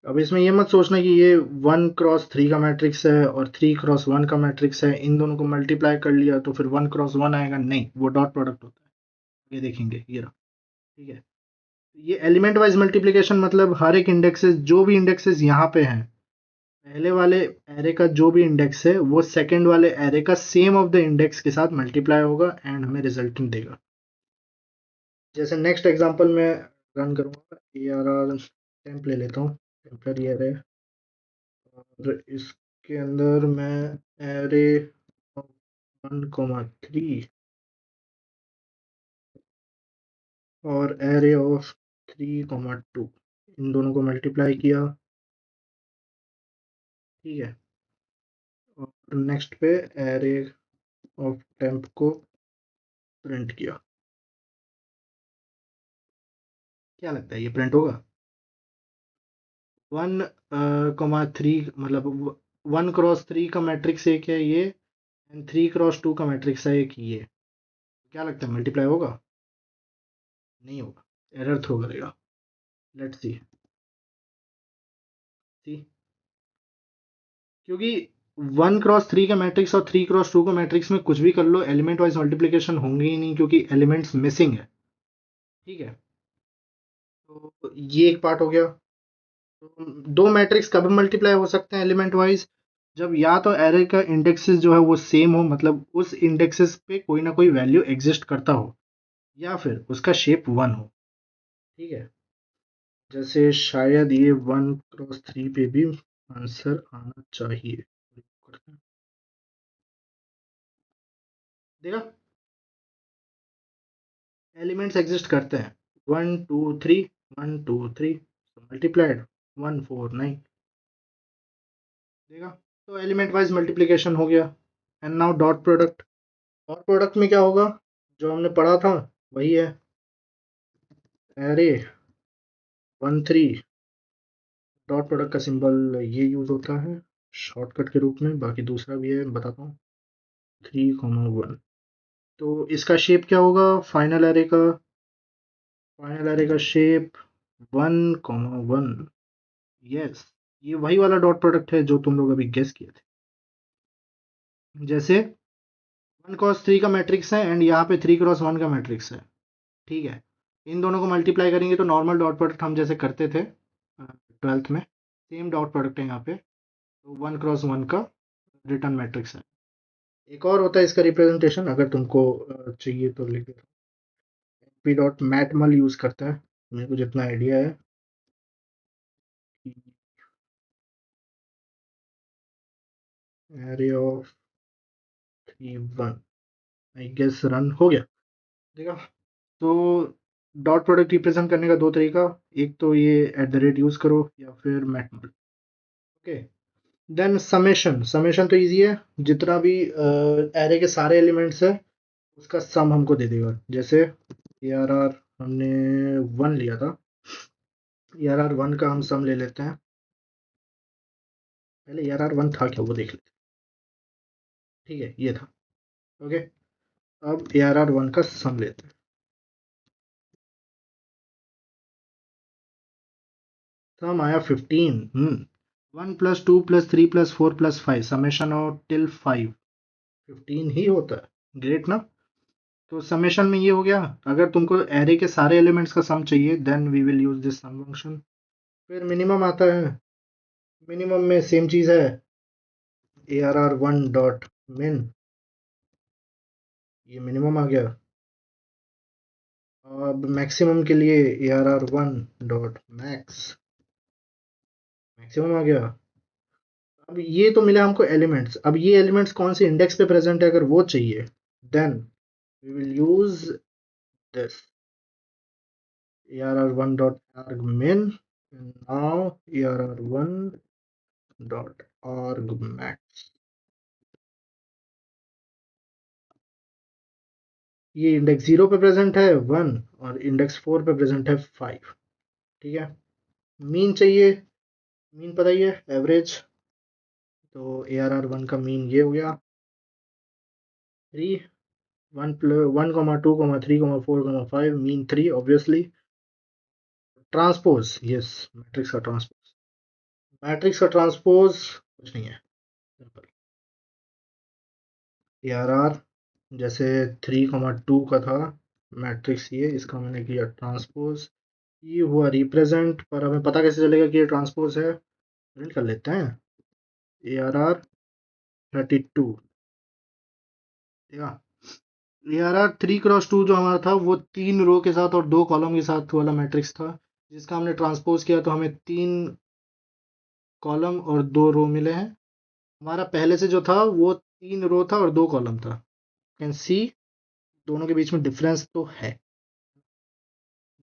अब इसमें ये मत सोचना कि ये 1x3 का मैट्रिक्स है और 3x1 का मैट्रिक्स है, इन दोनों को मल्टीप्लाई कर लिया तो फिर 1x1 आएगा, नहीं, वो डॉट प्रोडक्ट होता है। ये देखेंगे, ये रहा, ठीक है। ये एलिमेंट वाइज मल्टीप्लिकेशन मतलब हर एक इंडेक्सेस, जो भी इंडेक्सेस यहाँ पे हैं, पहले वाले एरे का जो भी इंडेक्स है वो सेकंड वाले एरे का सेम ऑफ द इंडेक्स के साथ मल्टीप्लाई होगा एंड हमें रिजल्टेंट देगा। जैसे नेक्स्ट एग्जांपल में रन करूंगा, ARR टेम्प ले लेता हूँ, टेम्पररी एरे, और इसके अंदर मैं एरे 1,3 और एरे ऑफ 3,2 इन दोनों को मल्टीप्लाई किया, ठीक है। और नेक्स्ट पे एरे ऑफ टेम्प को प्रिंट किया। क्या लगता है ये प्रिंट होगा? 1,3 मतलब 1x3 का मैट्रिक्स एक है ये, एंड 3x2 का मैट्रिक्स है एक ये। क्या लगता है मल्टीप्लाई होगा? नहीं होगा, एरर थ्रो करेगा। लेट्स सी, सी, क्योंकि 1x3 का मैट्रिक्स और 3x2 का मैट्रिक्स में कुछ भी कर लो, एलिमेंट वाइज मल्टीप्लिकेशन होंगे ही नहीं क्योंकि एलिमेंट्स मिसिंग है, ठीक है। तो ये एक पार्ट हो गया। तो दो मैट्रिक्स कब मल्टीप्लाई हो सकते हैं एलिमेंट वाइज? जब या तो एरे का इंडेक्सेस जो है वो सेम हो, मतलब उस इंडेक्सेस पे कोई ना कोई वैल्यू एग्जिस्ट करता हो, या फिर उसका शेप 1 हो, ठीक है। जैसे शायद ये 1x3 पे भी आंसर आना चाहिए। देखा, एलिमेंट्स एग्जिस्ट करते हैं, 1 2 3, 1 2 3 मल्टीप्लाइड 1 4 9। देखा, तो एलिमेंट वाइज मल्टीप्लिकेशन हो गया। And now dot product. Dot product में क्या होगा, जो हमने पढ़ा था वही है, एरे 1 3, डॉट प्रोडक्ट का सिंबल ये यूज होता है शॉर्टकट के रूप में, बाकी दूसरा भी है बताता हूँ, 3,1। तो इसका शेप क्या होगा फाइनल एरे का? फाइनल एरे का शेप 1,1। यस, ये वही वाला डॉट प्रोडक्ट है जो तुम लोग अभी गेस किए थे। जैसे 1x3 का मैट्रिक्स है एंड यहाँ पे 3x1 का मैट्रिक्स है, ठीक है। इन दोनों को मल्टीप्लाई करेंगे तो नॉर्मल डॉट प्रोडक्ट हम जैसे करते थे 12th में, सेम डॉट प्रोडक्ट है यहाँ पे। तो 1x1 का रिटर्न मैट्रिक्स है। एक और होता है इसका रिप्रेजेंटेशन, अगर तुमको चाहिए तो लिख देता हूँ। पी डॉट मैटमल यूज करता है, मेरे को जितना आइडिया है। Array of 3 1, I guess run हो गया। देखा, तो डॉट प्रोडक्ट रिप्रेजेंट करने का दो तरीका, एक तो ये @ यूज करो या फिर मैटमल, ओके। देन समेशन, समेशन तो इजी है, जितना भी एरे के सारे एलिमेंट्स है उसका सम हमको दे देगा। जैसे ARR हमने 1 लिया था, ARR 1 का हम सम ले लेते हैं। पहले ARR 1 था क्या वो देख लेते हैं, ठीक है, ये था, ओके। अब ARR 1 का सम लेते हैं। सम आया 15। 1 + 2 + 3 + 4 + 5 समेशन ऑफ टिल 5 15 ही होता है, ग्रेट ना। तो समेशन में ये हो गया, अगर तुमको एरे के सारे एलिमेंट्स का सम चाहिए then we will use this sum function. फिर मिनिमम आता है, मिनिमम में सेम चीज है, ARR 1 डॉट मिन, ये मिनिमम आ गया। अब मैक्सिमम के लिए ARR 1 डॉट मैक्स, मैक्सिमम आ गया। अब ये तो मिला हमको एलिमेंट्स, अब ये एलिमेंट्स कौन से इंडेक्स पे प्रेजेंट है अगर वो चाहिए then we will use this ARR 1 dot argmin, now ARR 1 dot argmax। ये इंडेक्स 0 पे प्रेजेंट है 1 और इंडेक्स 4 पे प्रेजेंट है 5, ठीक है। मीन चाहिए, मीन पता ही है, एवरेज। तो ARR 1 का मीन ये हो गया 3, 1, 2, 3, 4, 5, mean 3 obviously. Transpose, yes, matrix का ट्रांसपोज। मैट्रिक्स का ट्रांसपोज कुछ नहीं है, सिंपल। ARR जैसे 3, 2 का था मैट्रिक्स, ये इसका मैंने किया ट्रांसपोज, ये हुआ रिप्रेजेंट। पर हमें पता कैसे चलेगा कि ये ट्रांसपोज है? प्रिंट कर लेते हैं ARR 32, ठीक है। ARR 3 क्रॉस 2 जो हमारा था वो 3 रो के साथ और 2 कॉलम के साथ वाला मैट्रिक्स था, जिसका हमने ट्रांसपोज किया तो हमें 3 कॉलम और 2 रो मिले हैं। हमारा पहले से जो था वो 3 रो था और 2 कॉलम था। कैन सी दोनों के बीच में डिफरेंस तो है,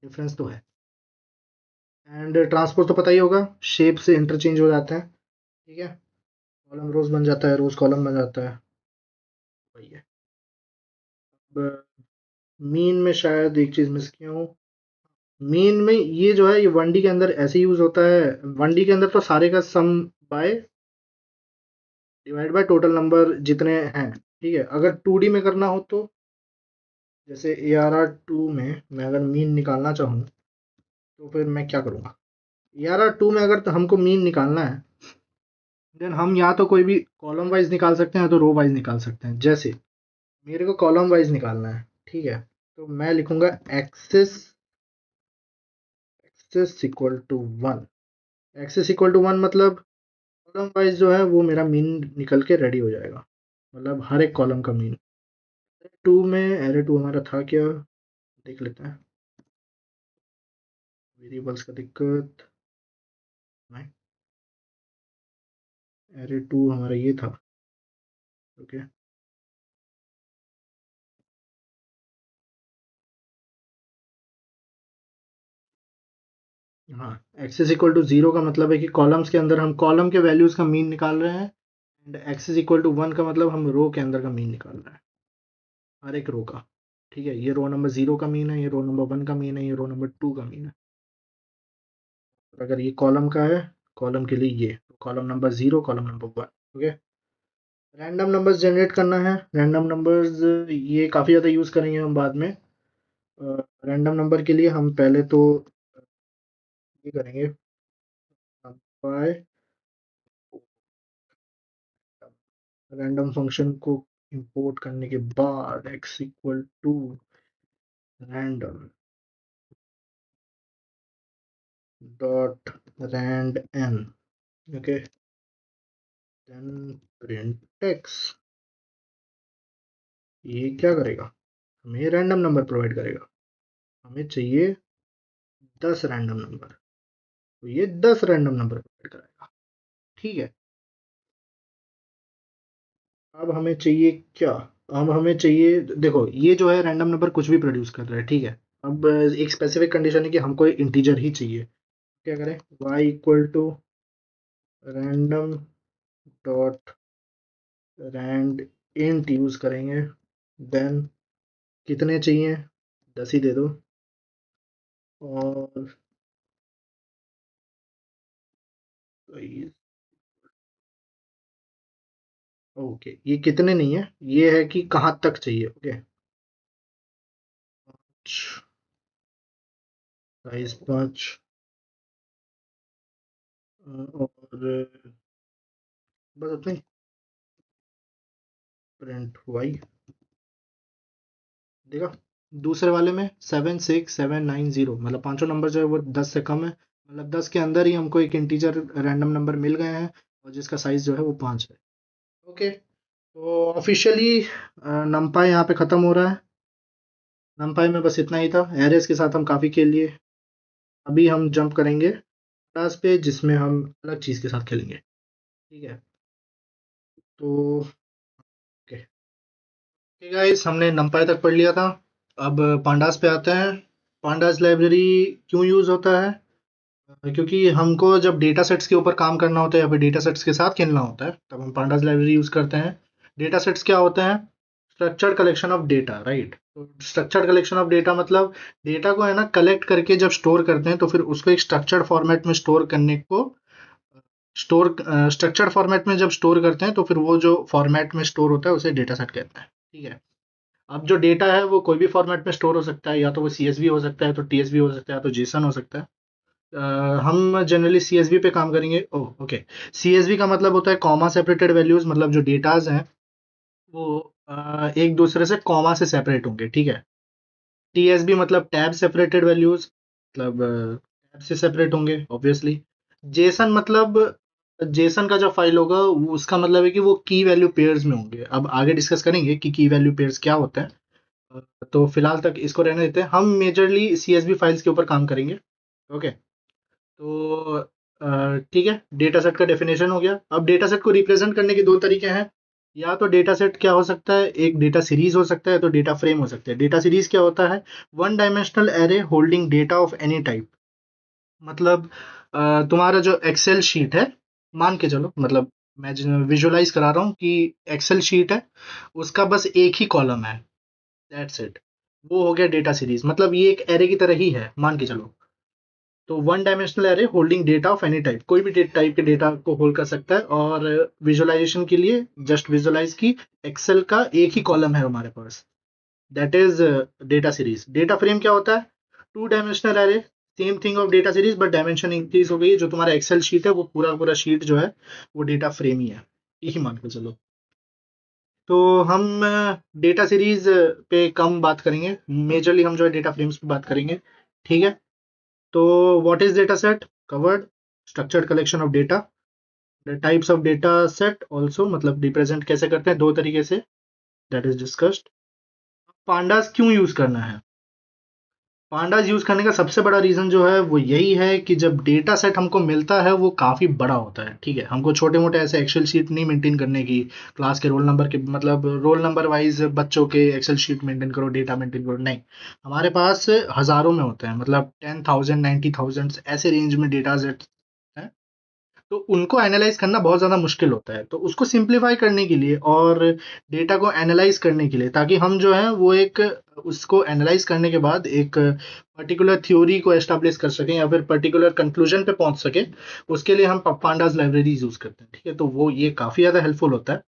डिफरेंस तो है। एंड ट्रांसपोज तो पता ही होगा, शेप से इंटरचेंज हो जाते हैं, ठीक है। कॉलम रोज बन जाता है, रोज कॉलम बन जाता है, वही है। अब मीन में शायद एक चीज मिस किया हूँ। मीन में ये जो है ये 1D के अंदर ऐसे यूज होता है। 1D के अंदर तो सारे का sum by divide by total number जितने हैं, ठीक है। अगर 2D में करना हो तो जैसे ARR2 में मैं अगर मीन निकालना चाहूँ तो फिर मैं क्या करूँगा? ARR2 में अगर तो हमको मीन निकालना है, देन हम या तो कोई भी कॉलम वाइज निकाल सकते हैं या तो रो वाइज निकाल सकते हैं। जैसे मेरे को कॉलम वाइज निकालना है, ठीक है, तो मैं लिखूंगा axis equal to 1। Axis equal to 1 मतलब कॉलम वाइज जो है वो मेरा मीन निकल के रेडी हो जाएगा, मतलब हर एक कॉलम का मीन। एरे टू हमारा था क्या, देख लेते हैं। वेरिएबल्स का दिक्कत नहीं, एरे 2 हमारा ये था, ओके। हाँ, एक्सिस इक्वल टू 0 का मतलब है कि कॉलम्स के अंदर हम कॉलम के वैल्यूज का मीन निकाल रहे हैं, एंड एक्सिस इक्वल टू 1 का मतलब हम रो के अंदर का मीन निकाल रहे हैं, हर एक रो का, ठीक है। ये रो नंबर 0 का मीन है, ये रो नंबर 1 का मीन है, ये रो नंबर 2 का मीन है। अगर ये कॉलम का है, कॉलम के लिए ये column number 0, column number 1, okay. Random numbers generate करना है। रैंडम नंबर्स ये काफ़ी ज़्यादा यूज़ करेंगे हम बाद में। रैंडम नंबर के लिए हम पहले तो ये करेंगे, रैंडम फंक्शन को इंपोर्ट करने के बाद x equal to random dot rand n, okay, then print x। ये क्या करेगा? हमें रैंडम नंबर प्रोवाइड करेगा। हमें चाहिए 10 रैंडम नंबर, तो ये 10 रैंडम नंबर प्रोवाइड कराएगा, ठीक है। अब हमें चाहिए क्या? अब हमें चाहिए, देखो ये जो है रैंडम नंबर कुछ भी प्रोड्यूस कर रहा है, ठीक है। अब एक स्पेसिफिक कंडीशन है कि हमको एक इंटीजर ही चाहिए। क्या करें? y equal to random dot rand int use करेंगे, देन कितने चाहिए? 10 ही दे दो। और ओके, ये कितने नहीं है, ये है कि कहाँ तक चाहिए, ओके। साइज 5 और बस उतनी। प्रिंट वाई, देखा दूसरे वाले में 76790, मतलब पांचों नंबर जो है वो 10 से कम है, मतलब 10 के अंदर ही हमको एक इंटीजर रैंडम नंबर मिल गए हैं और जिसका साइज जो है वो 5 है, ओके। तो ऑफिशियली नमपाई यहाँ पे ख़त्म हो रहा है। नमपाई में बस इतना ही था, एरेस के साथ हम काफ़ी खेल लिए। अभी हम जंप करेंगे क्लास पे जिसमें हम अलग चीज़ के साथ खेलेंगे, ठीक है। तो ओके, गाइस, हमने नमपाई तक पढ़ लिया था। अब पांडास पे आते हैं। पांडास लाइब्रेरी क्यों यूज़ होता है? क्योंकि हमको जब डेटा सेट्स के ऊपर काम करना होता है या फिर डेटा सेट्स के साथ खेलना होता है तब हम पांडास लाइब्रेरी यूज़ करते हैं। डेटा सेट्स क्या होते हैं? Structured collection of data, right. तो स्ट्रक्चर्ड कलेक्शन ऑफ डेटा मतलब डेटा को है ना कलेक्ट करके जब स्टोर करते हैं तो फिर उसको एक स्ट्रक्चर्ड फॉर्मेट में स्टोर करने को स्टोर स्ट्रक्चर्ड फॉर्मेट में जब स्टोर करते हैं तो फिर वो जो फॉर्मेट में स्टोर होता है उसे डेटा सेट कहते हैं, ठीक है। अब जो डेटा है वो कोई भी फॉर्मेट में स्टोर हो सकता है, या तो वो CSV हो सकता है, तो TSV हो सकता है, तो JSON हो सकता है। हम जनरली CSV पे काम करेंगे। ओह ओके, CSV का मतलब होता है कॉमा सेपरेटेड वैल्यूज, मतलब जो डेटाज हैं वो एक दूसरे से कॉमा से सेपरेट होंगे, ठीक है। TSB मतलब टैब सेपरेटेड वैल्यूज, मतलब टैब से सेपरेट होंगे ऑब्वियसली। जेसन मतलब जेसन का जो फाइल होगा उसका मतलब है कि वो की वैल्यू पेयर्स में होंगे। अब आगे डिस्कस करेंगे कि की वैल्यू पेयर्स क्या होता है। तो फिलहाल तक इसको रहने देते हैं, हम मेजरली CSV फाइल्स के ऊपर काम करेंगे। ओके, तो ठीक है, डेटा सेट का डेफिनेशन हो गया। अब डेटा सेट को रिप्रेजेंट करने के दो तरीके हैं। या तो डेटा सेट क्या हो सकता है, एक डेटा सीरीज हो सकता है, तो डेटा फ्रेम हो सकता है। डेटा सीरीज क्या होता है, one dimensional array holding data of any type. मतलब तुम्हारा जो एक्सेल शीट है, मान के चलो, मतलब मैं विजुअलाइज करा रहा हूँ कि एक्सेल शीट है, उसका बस एक ही कॉलम है, दैट्स इट। वो हो गया डेटा सीरीज, मतलब ये एक एरे की तरह ही है, मान के चलो। तो one dimensional array holding data of any type, कोई भी टाइप के डेटा को होल्ड कर सकता है। और विजुअलाइजेशन के लिए जस्ट विजुअलाइज की एक्सेल का एक ही कॉलम है हमारे पास, that is data series. Data frame क्या होता है, two dimensional array, same thing of data series but dimension increase हो गई। जो तुम्हारा एक्सेल शीट है वो पूरा पूरा शीट जो है वो डेटा फ्रेम ही है, यही मान के चलो। तो हम डेटा सीरीज पे कम बात करेंगे, मेजरली हम जो है डेटा फ्रेम्स पे बात करेंगे, ठीक है। तो what is data set covered, structured collection of data. The types of data set also, मतलब रिप्रेजेंट कैसे करते हैं, दो तरीके से, दैट इज डिस्कस्ड। पांडास क्यों यूज करना है, पांडास यूज करने का सबसे बड़ा रीजन जो है वो यही है कि जब डेटा सेट हमको मिलता है वो काफी बड़ा होता है, ठीक है। हमको छोटे मोटे ऐसे एक्सेल शीट नहीं मेंटेन करने की, क्लास के रोल नंबर के, मतलब रोल नंबर वाइज बच्चों के एक्सेल शीट मेंटेन करो, डेटा मेंटेन करो, नहीं। हमारे पास हजारों में होते हैं, मतलब 10,000 90,000 ऐसे रेंज में डेटा सेट है। तो उनको एनालाइज करना बहुत ज़्यादा मुश्किल होता है, तो उसको सिंप्लीफाई करने के लिए और डेटा को एनालाइज करने के लिए, ताकि हम जो है वो एक उसको एनालाइज करने के बाद एक पर्टिकुलर थ्योरी को एस्टैब्लिश कर सकें या फिर पर्टिकुलर कंक्लूजन पे पहुंच सके, उसके लिए हम पांडास लाइब्रेरीज यूज करते हैं, ठीक है। तो वो ये काफ़ी ज़्यादा हेल्पफुल होता है।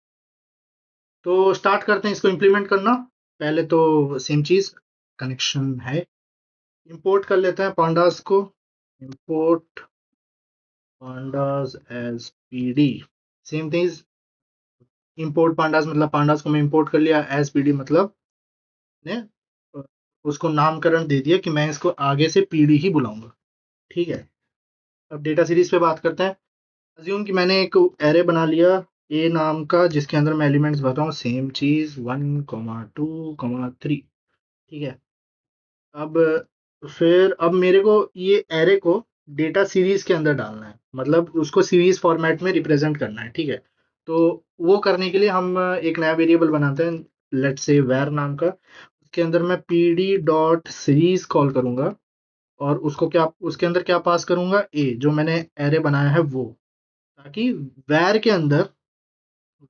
तो स्टार्ट करते हैं इसको इम्प्लीमेंट करना। पहले तो सेम चीज़, कनेक्शन है, इंपोर्ट कर लेते हैं पांडास को। Import pandas as pd, same thing. Import pandas मतलब पांडास को मैं इंपोर्ट कर लिया, एज पीडी मतलब ने उसको नामकरण दे दिया कि मैं इसको आगे से पीडी ही बुलाऊंगा, ठीक है। अब डेटा सीरीज पे बात करते हैं। अज्यूम कि मैंने एक एरे बना लिया ए नाम का, जिसके अंदर मैं एलिमेंट्स भरता हूँ, सेम चीज 1,2,3, ठीक है। अब फिर अब मेरे को ये एरे को डेटा सीरीज के अंदर डालना है, मतलब उसको सीरीज फॉर्मेट में रिप्रेजेंट करना है, ठीक है। तो वो करने के लिए हम एक नया वेरिएबल बनाते हैं, लेट्स से वैर नाम का। उसके अंदर मैं पीडी डॉट सीरीज कॉल करूंगा, और उसको क्या, उसके अंदर क्या पास करूंगा, ए, जो मैंने एरे बनाया है वो, ताकि वैर के अंदर,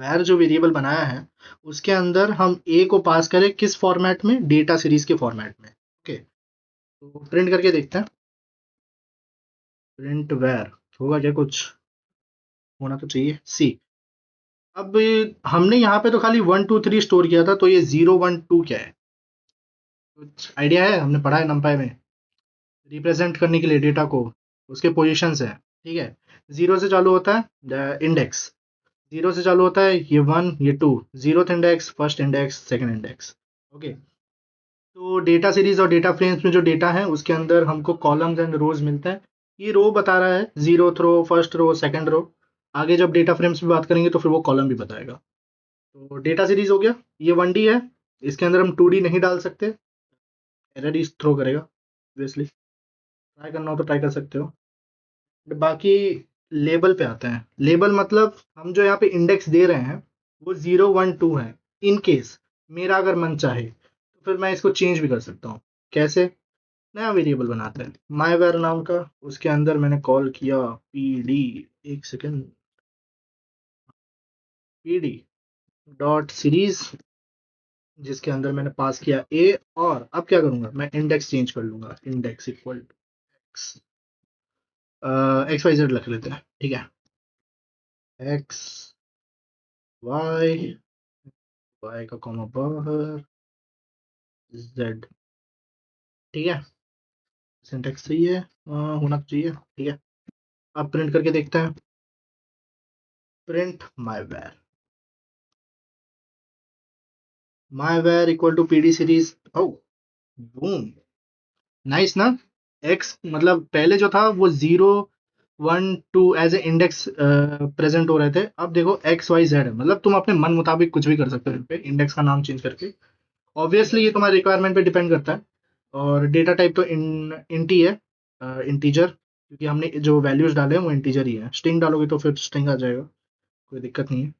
वैर जो वेरिएबल बनाया है उसके अंदर हम ए को पास करें किस फॉर्मेट में, डेटा सीरीज के फॉर्मेट में, ओके। तो प्रिंट करके देखते हैं, प्रिंट वेर होगा क्या, कुछ होना तो चाहिए, सी। अब हमने यहाँ पे तो खाली 1 2 3 स्टोर किया था, तो ये 0 1 2 क्या है, कुछ आइडिया है, हमने पढ़ा है नंपाई में, रिप्रेजेंट करने के लिए डेटा को उसके पोजीशंस है, ठीक है। जीरो से चालू होता है इंडेक्स, जीरो से चालू होता है ये वन ये two, zeroth index, first index, second index, okay. तो डेटा सीरीज और डेटा फ्रेम्स में जो डेटा है उसके अंदर हमको कॉलम्स एंड रोज मिलते हैं। ये रो बता रहा है, जीरोथ रो, फर्स्ट रो, सेकंड रो। आगे जब डेटा फ्रेम्स की बात करेंगे तो फिर वो कॉलम भी बताएगा। तो डेटा सीरीज हो गया, ये 1D है, इसके अंदर हम 2D नहीं डाल सकते, एरर ही थ्रो करेगा ऑब्वियसली। ट्राई करना हो तो ट्राई कर सकते हो। बाकी लेबल पे आते हैं। लेबल मतलब हम जो यहाँ पे इंडेक्स दे रहे हैं वो 0 1 2 है। इन केस मेरा अगर मन चाहे तो फिर मैं इसको चेंज भी कर सकता हूँ। कैसे, नया वेरिएबल बनाते हैं मायवर नाम का, उसके अंदर मैंने कॉल किया पीडी, एक सेकेंड, पीडी डॉट सीरीज, जिसके अंदर मैंने पास किया ए। और अब क्या करूंगा, मैं इंडेक्स चेंज कर लूंगा, index equal X, X Y Z रख लेते हैं, ठीक है। एक्स वाई, वाई का कॉमा बाहर, जेड। ठीक है, सिंटेक्स सही है, होना चाहिए। ठीक है, अब प्रिंट करके देखते हैं। Print my var equal to P D series. Oh boom, nice ना। एक्स मतलब पहले जो था वो 0 1 2 एज ए इंडेक्स प्रेजेंट हो रहे थे। अब देखो एक्स वाई जेड है, मतलब तुम अपने मन मुताबिक कुछ भी कर सकते हो इन पे, इंडेक्स का नाम चेंज करके। ऑब्वियसली ये तुम्हारे रिक्वायरमेंट पे डिपेंड करता है। और डेटा टाइप तो इंटी है, इंटीजर, क्योंकि हमने जो वैल्यूज डाले हैं वो इंटीजर ही है। स्ट्रिंग डालोगे तो फिर स्ट्रिंग आ जाएगा, कोई दिक्कत नहीं है।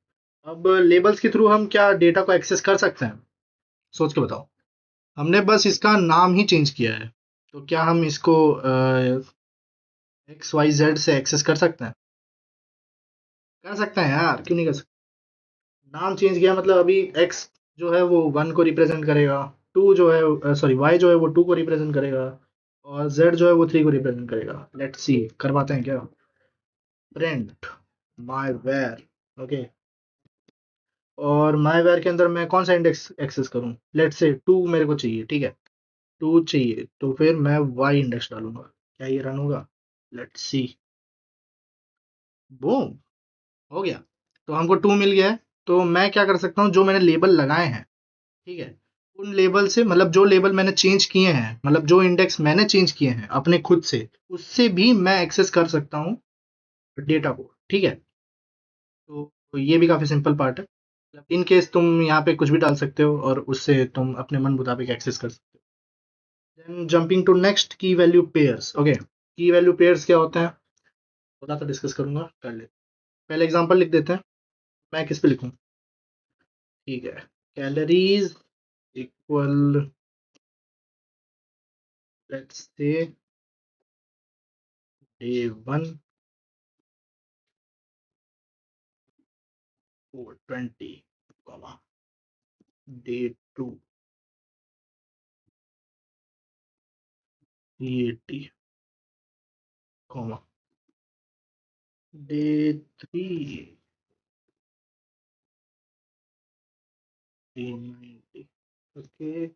अब लेबल्स के थ्रू हम क्या डेटा को एक्सेस कर सकते हैं, सोच के बताओ। हमने बस इसका नाम ही चेंज किया है, तो क्या हम इसको एक्स वाई जेड से एक्सेस कर सकते हैं? कर सकते हैं यार, क्यों नहीं कर सकते। नाम चेंज किया मतलब अभी एक्स जो है वो 1 को रिप्रेजेंट करेगा, टू जो है सॉरी वाई जो है वो 2 को रिप्रेजेंट करेगा, और जेड जो है वो 3 को रिप्रेजेंट करेगा। लेट्स सी, करवाते हैं क्या। Print my where. ओके, और माई वेर के अंदर मैं कौन सा इंडेक्स एक्सेस करूं? लेट्स से 2 मेरे को चाहिए, ठीक है। 2 चाहिए तो फिर मैं वाई इंडेक्स डालूंगा। क्या ये रन होगा? लेट्स सी, बूम, हो गया। तो हमको 2 मिल गया है। तो मैं क्या कर सकता हूँ, जो मैंने लेबल लगाए हैं, ठीक है, उन लेबल से, मतलब जो लेबल मैंने चेंज किए हैं, मतलब जो इंडेक्स मैंने चेंज किए हैं अपने खुद से, उससे भी मैं एक्सेस कर सकता हूँ डेटा को। ठीक है, तो ये भी काफ़ी सिंपल पार्ट है। इन केस तुम यहाँ पे कुछ भी डाल सकते हो और उससे तुम अपने मन मुताबिक एक्सेस कर सकते हो। देन जंपिंग टू नेक्स्ट, की वैल्यू पेयर्स। ओके, की वैल्यू पेयर्स क्या होता है थोड़ा सा डिस्कस करूंगा, कर ले। पहले एग्जांपल लिख देते हैं। मैं किस पे लिखूं? ठीक है, calories equal, let's say day 1 420, day 2 380, day 3 390। Okay,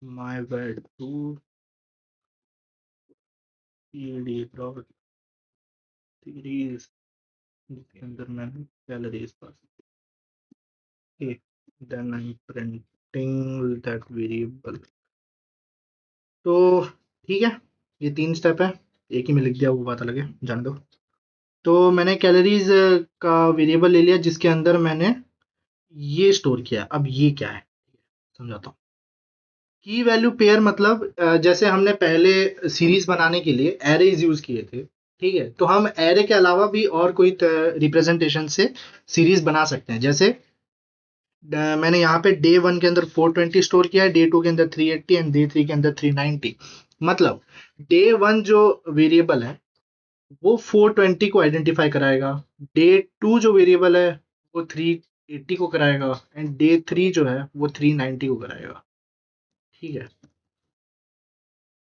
my bad 2 ED dot series, जिसके अंदर मैंने calories pass. Okay, then I am printing that variable. तो ठीक है, ये 3 स्टेप है, एक ही में लिख दिया वो बात अलग है, जान दो। तो मैंने कैलोरीज का वेरिएबल ले लिया जिसके अंदर मैंने ये स्टोर किया। अब ये क्या है समझाता हूँ। की वैल्यू पेयर मतलब जैसे हमने पहले सीरीज बनाने के लिए एरेज यूज किए थे, ठीक है, तो हम एरे के अलावा भी और कोई रिप्रेजेंटेशन से सीरीज बना सकते हैं। जैसे मैंने यहाँ पे डे 1 के अंदर 420 स्टोर किया है, डे 2 के अंदर 380 एंड डे 3 के अंदर 390। मतलब डे 1 जो वेरिएबल है वो 420 को आइडेंटिफाई कराएगा, डे 2 जो वेरिएबल है वो 380 को कराएगा, एंड डे 3 जो है वो 390 को कराएगा। ठीक है,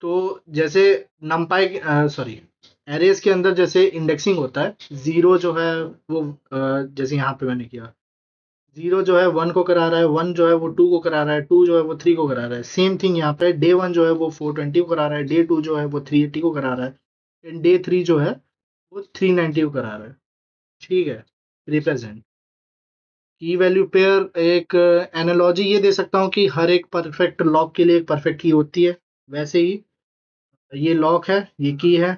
तो जैसे नमपाई सॉरी एरेज के अंदर जैसे इंडेक्सिंग होता है, जीरो जो है वो जैसे यहाँ पे मैंने किया, जीरो जो है 1 को करा रहा है, 1 जो है वो 2 को करा रहा है, 2 जो है वो 3 को करा रहा है। सेम थिंग यहाँ पे डे 1 जो है वो 420 को करा रहा है, डे 2 जो है वो 380 को करा रहा है, एंड डे 3 जो है वो 390 को करा रहा है। ठीक है, रिप्रेजेंट की वैल्यू पेयर एक एनालॉजी ये दे सकता हूँ कि हर एक परफेक्ट लॉक के लिए एक परफेक्ट की होती है, वैसे ही ये लॉक है, ये की है,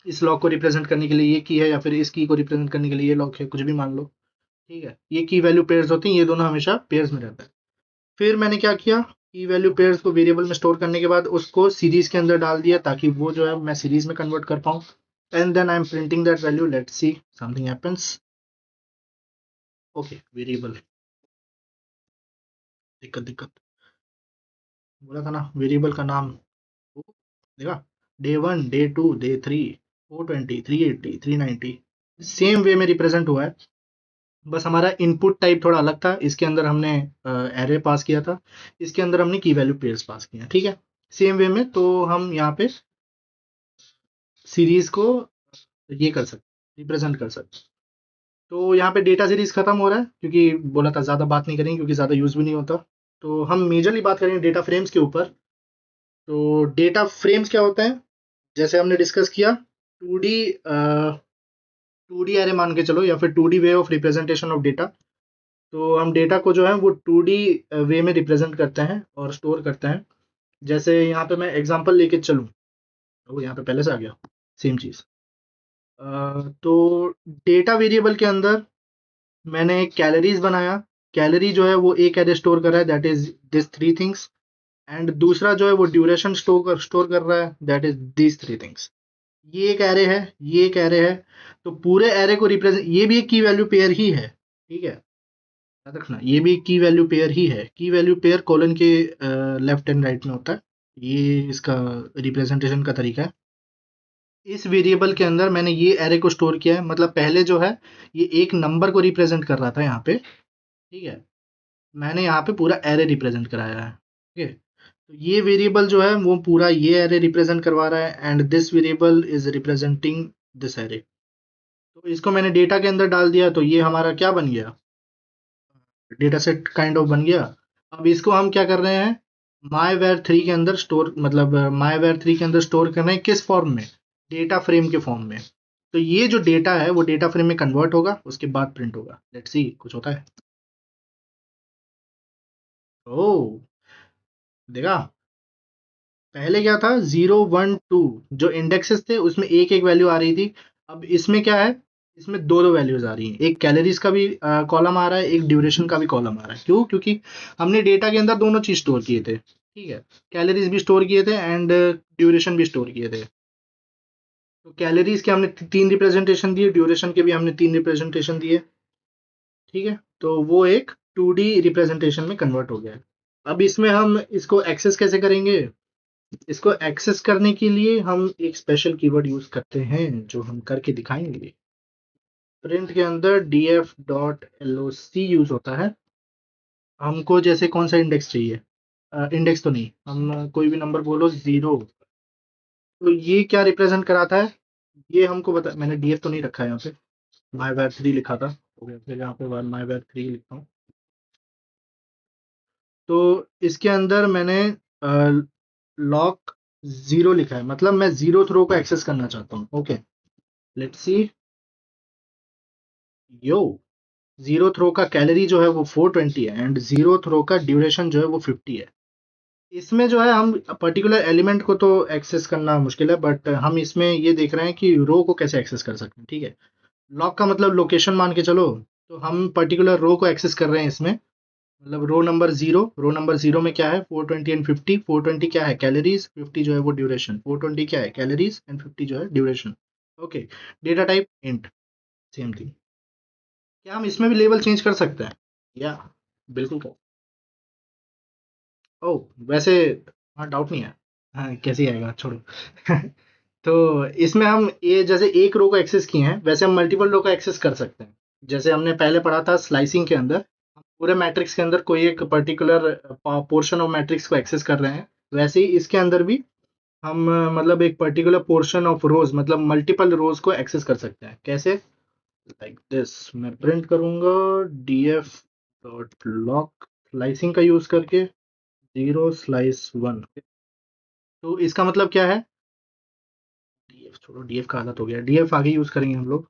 इस लॉक को रिप्रेजेंट करने के लिए ये की है, या फिर इस की को रिप्रेजेंट करने के लिए ये लॉक है, कुछ भी मान लो। ठीक है, ये की वैल्यू पेयर्स होती हैं, ये दोनों हमेशा पेयर्स में रहता है। फिर मैंने क्या किया, की वैल्यू पेयर्स को वेरिएबल में स्टोर करने के बाद उसको सीरीज के अंदर डाल दिया, ताकि वो जो है मैं सीरीज में कन्वर्ट कर पाऊँ। And then I am printing that value, let's see something happens. Okay, variable, दिक्कत दिक्कत, बोला था ना वेरिएबल का नाम। वो देखा, day 1 day 2 day 3 420 380 390 same way में रिप्रेजेंट हुआ है। बस हमारा इनपुट टाइप थोड़ा अलग था, इसके अंदर हमने एरे पास किया था, इसके अंदर हमने की वैल्यू पेयर्स पास किया। ठीक है, सेम वे में तो हम यहाँ पे सीरीज को ये कर सकते, रिप्रेजेंट कर सकते। तो यहाँ पे डेटा सीरीज खत्म हो रहा है, क्योंकि बोला था ज़्यादा बात नहीं करेंगे क्योंकि ज़्यादा यूज भी नहीं होता। तो हम मेजरली बात करेंगे डेटा फ्रेम्स के ऊपर। तो डेटा फ्रेम्स क्या होता है? जैसे हमने डिस्कस किया, 2D 2D एरे मान के चलो, या फिर 2D way of representation of data. तो हम डेटा को जो है वो 2D वे में रिप्रेजेंट करते हैं और स्टोर करते हैं। जैसे यहाँ पे मैं एग्जांपल लेके चलूँ, वो यहाँ पे पहले से आ गया, सेम चीज़। तो डेटा वेरिएबल के अंदर मैंने एक कैलोरीज बनाया। कैलोरी जो है वो एक एरे स्टोर कर रहा है, that is this three things. And दूसरा जो है वो ड्यूरेशन स्टोर कर रहा है, that is this three things. ये एक एरे है, ये एक एरे है। तो पूरे एरे को रिप्रेजेंट, ये भी एक की वैल्यू पेयर ही है, ठीक है, याद रखना, ये भी एक की वैल्यू पेयर ही है। की वैल्यू पेयर कॉलन के लेफ्ट एंड राइट में होता है। ये इसका रिप्रेजेंटेशन का तरीका है। इस वेरिएबल के अंदर मैंने ये एरे को स्टोर किया है, मतलब पहले जो है ये एक नंबर को रिप्रेजेंट कर रहा था यहाँ पे, ठीक है। मैंने यहाँ पे पूरा एरे रिप्रेजेंट कराया है, ठीक है। तो ये वेरिएबल जो है वो पूरा ये एरे रिप्रेजेंट करवा रहा है, and this variable is representing this array. तो इसको मैंने डेटा के अंदर डाल दिया, तो ये हमारा क्या बन गया, डेटा सेट काइंड ऑफ बन गया। अब इसको हम क्या कर रहे हैं, माई वेर थ्री के अंदर स्टोर, मतलब माई वेर थ्री के अंदर स्टोर करना है, किस फॉर्म में, डेटा फ्रेम के फॉर्म में। तो ये जो डेटा है वो डेटा फ्रेम में कन्वर्ट होगा, उसके बाद प्रिंट होगा। लेट्स सी कुछ होता है। ओह, देखा, पहले क्या था, 0 1 2 जो इंडेक्सेस थे उसमें एक एक वैल्यू आ रही थी। अब इसमें क्या है, इसमें दो दो वैल्यूज आ रही हैं, एक कैलोरीज का भी कॉलम आ रहा है, एक ड्यूरेशन का भी कॉलम आ रहा है। क्यों? क्योंकि हमने डेटा के अंदर दोनों चीज स्टोर किए थे, ठीक है। कैलोरीज भी स्टोर किए थे एंड ड्यूरेशन भी स्टोर किए थे। तो कैलोरीज के हमने तीन रिप्रेजेंटेशन दिए, ड्यूरेशन के भी हमने तीन रिप्रेजेंटेशन दिए, ठीक है। तो वो एक 2D रिप्रेजेंटेशन में कन्वर्ट हो गया है। अब इसमें हम इसको एक्सेस कैसे करेंगे? इसको एक्सेस करने के लिए हम एक स्पेशल कीवर्ड यूज करते हैं, जो हम करके दिखाएंगे। प्रिंट के अंदर df.loc यूज होता है। हमको जैसे कौन सा इंडेक्स चाहिए, इंडेक्स तो नहीं, हम कोई भी नंबर बोलो 0। तो ये क्या रिप्रेजेंट कराता है, ये हमको बता, मैंने df तो नहीं रखा है यहाँ पे, माई वेर 3 लिखा था, तो फिर यहाँ पे माई वेर 3 लिखता हूँ। तो इसके अंदर मैंने लॉक 0 लिखा है, मतलब मैं 0th रो को एक्सेस करना चाहता हूँ। Okay, let's see. Yo, 0th रो का कैलोरी जो है वो 420 है, एंड 0th रो का ड्यूरेशन जो है वो 50 है। इसमें जो है हम पर्टिकुलर एलिमेंट को तो एक्सेस करना मुश्किल है, बट हम इसमें ये देख रहे हैं कि रो को कैसे एक्सेस कर सकते हैं, ठीक है। लॉक का मतलब लोकेशन मान के चलो। तो हम पर्टिकुलर रो को एक्सेस कर रहे हैं इसमें, मतलब रो नंबर 0 में क्या है, 420 एंड 50। 420 क्या है, कैलोरीज, 50 जो है वो ड्यूरेशन। 420 क्या है, कैलोरीज, एंड 50 जो है duration. Okay, data type int, same thing. क्या हम इसमें भी लेबल चेंज कर सकते हैं? या बिल्कुल कर। ओह, वैसे, हाँ, डाउट नहीं है। हाँ, कैसे आएगा, छोड़ो। तो इसमें हम ये जैसे एक रो को एक्सेस किए हैं, वैसे हम मल्टीपल रो को एक्सेस कर सकते हैं। जैसे हमने पहले पढ़ा था स्लाइसिंग के अंदर, हम पूरे मैट्रिक्स के अंदर कोई एक पर्टिकुलर पोर्शन ऑफ मैट्रिक्स को एक्सेस कर रहे हैं, वैसे ही इसके अंदर भी हम मतलब एक पर्टिकुलर पोर्शन ऑफ रोज, मतलब मल्टीपल रोज को एक्सेस कर सकते हैं। कैसे? लाइक दिस, मैं प्रिंट करूंगा df डॉट लॉक स्लाइसिंग का यूज करके 0 स्लाइस 1। तो इसका मतलब क्या है, df छोड़ो, df का आदत हो गया, df आगे यूज करेंगे हम लोग।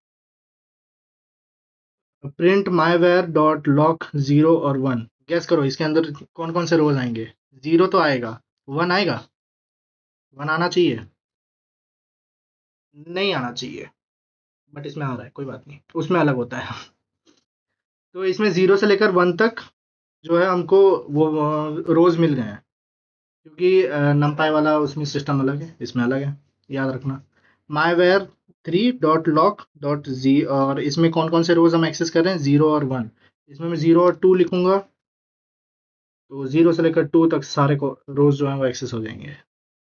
Print my var dot loc 0 और 1। गैस करो इसके अंदर कौन कौन से रोज आएंगे। 0 तो आएगा, 1 आएगा, 1 आना चाहिए, नहीं आना चाहिए, बट इसमें आ रहा है, कोई बात नहीं, उसमें अलग होता है। तो इसमें 0 से लेकर 1 तक जो है हमको वो रोज मिल गए हैं, क्योंकि नमपाई वाला उसमें सिस्टम अलग है, इसमें अलग है, याद रखना। माई वेयर 3.lock.z, और इसमें कौन कौन से रोज हम एक्सेस कर रहे हैं, 0 और 1। इसमें मैं 0 और 2 लिखूंगा, तो 0 से लेकर 2 तक सारे को रोज जो है वो एक्सेस हो जाएंगे।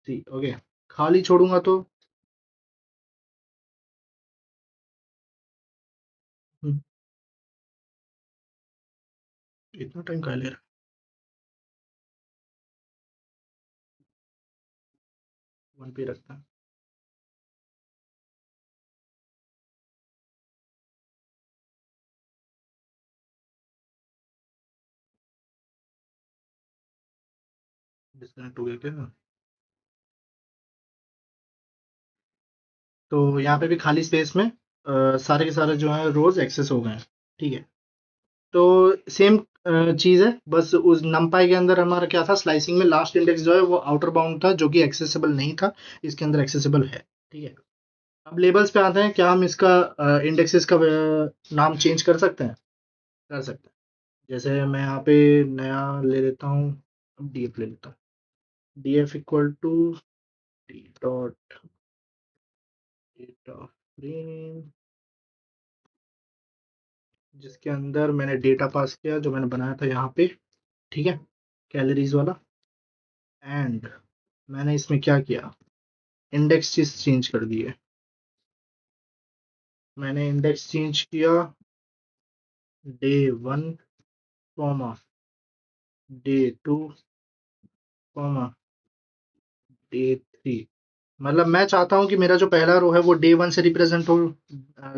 ठीक, ओके। खाली छोड़ूंगा तो हम्म, इतना टाइम कहा ले रहा 1 पे रखता है। डिस्कनेक्ट हो गया क्या? तो यहाँ पे भी खाली स्पेस में सारे के सारे जो है रोज एक्सेस हो गए हैं। ठीक है, तो सेम चीज है, बस उस नमपाई के अंदर हमारा क्या था, स्लाइसिंग में लास्ट इंडेक्स जो है वो आउटर बाउंड था जो कि एक्सेसिबल नहीं था, इसके अंदर एक्सेसिबल है। ठीक है, अब लेबल्स पे आते हैं, क्या हम इसका इंडेक्सेस का नाम चेंज कर सकते हैं? कर सकते हैं। जैसे मैं यहाँ पे नया ले लेता हूँ, डीएफ ले लेता हूँ, DF equal to D dot data frame, जिसके अंदर मैंने डेटा पास किया जो मैंने बनाया था यहाँ पे। ठीक है, कैलोरीज वाला। एंड मैंने इसमें क्या किया, इंडेक्स चीज चेंज कर दी है। मैंने इंडेक्स चेंज किया day 1 comma day 2 comma day 3। मतलब मैं चाहता हूँ कि मेरा जो पहला रो है वो डे 1 से रिप्रेजेंट हो,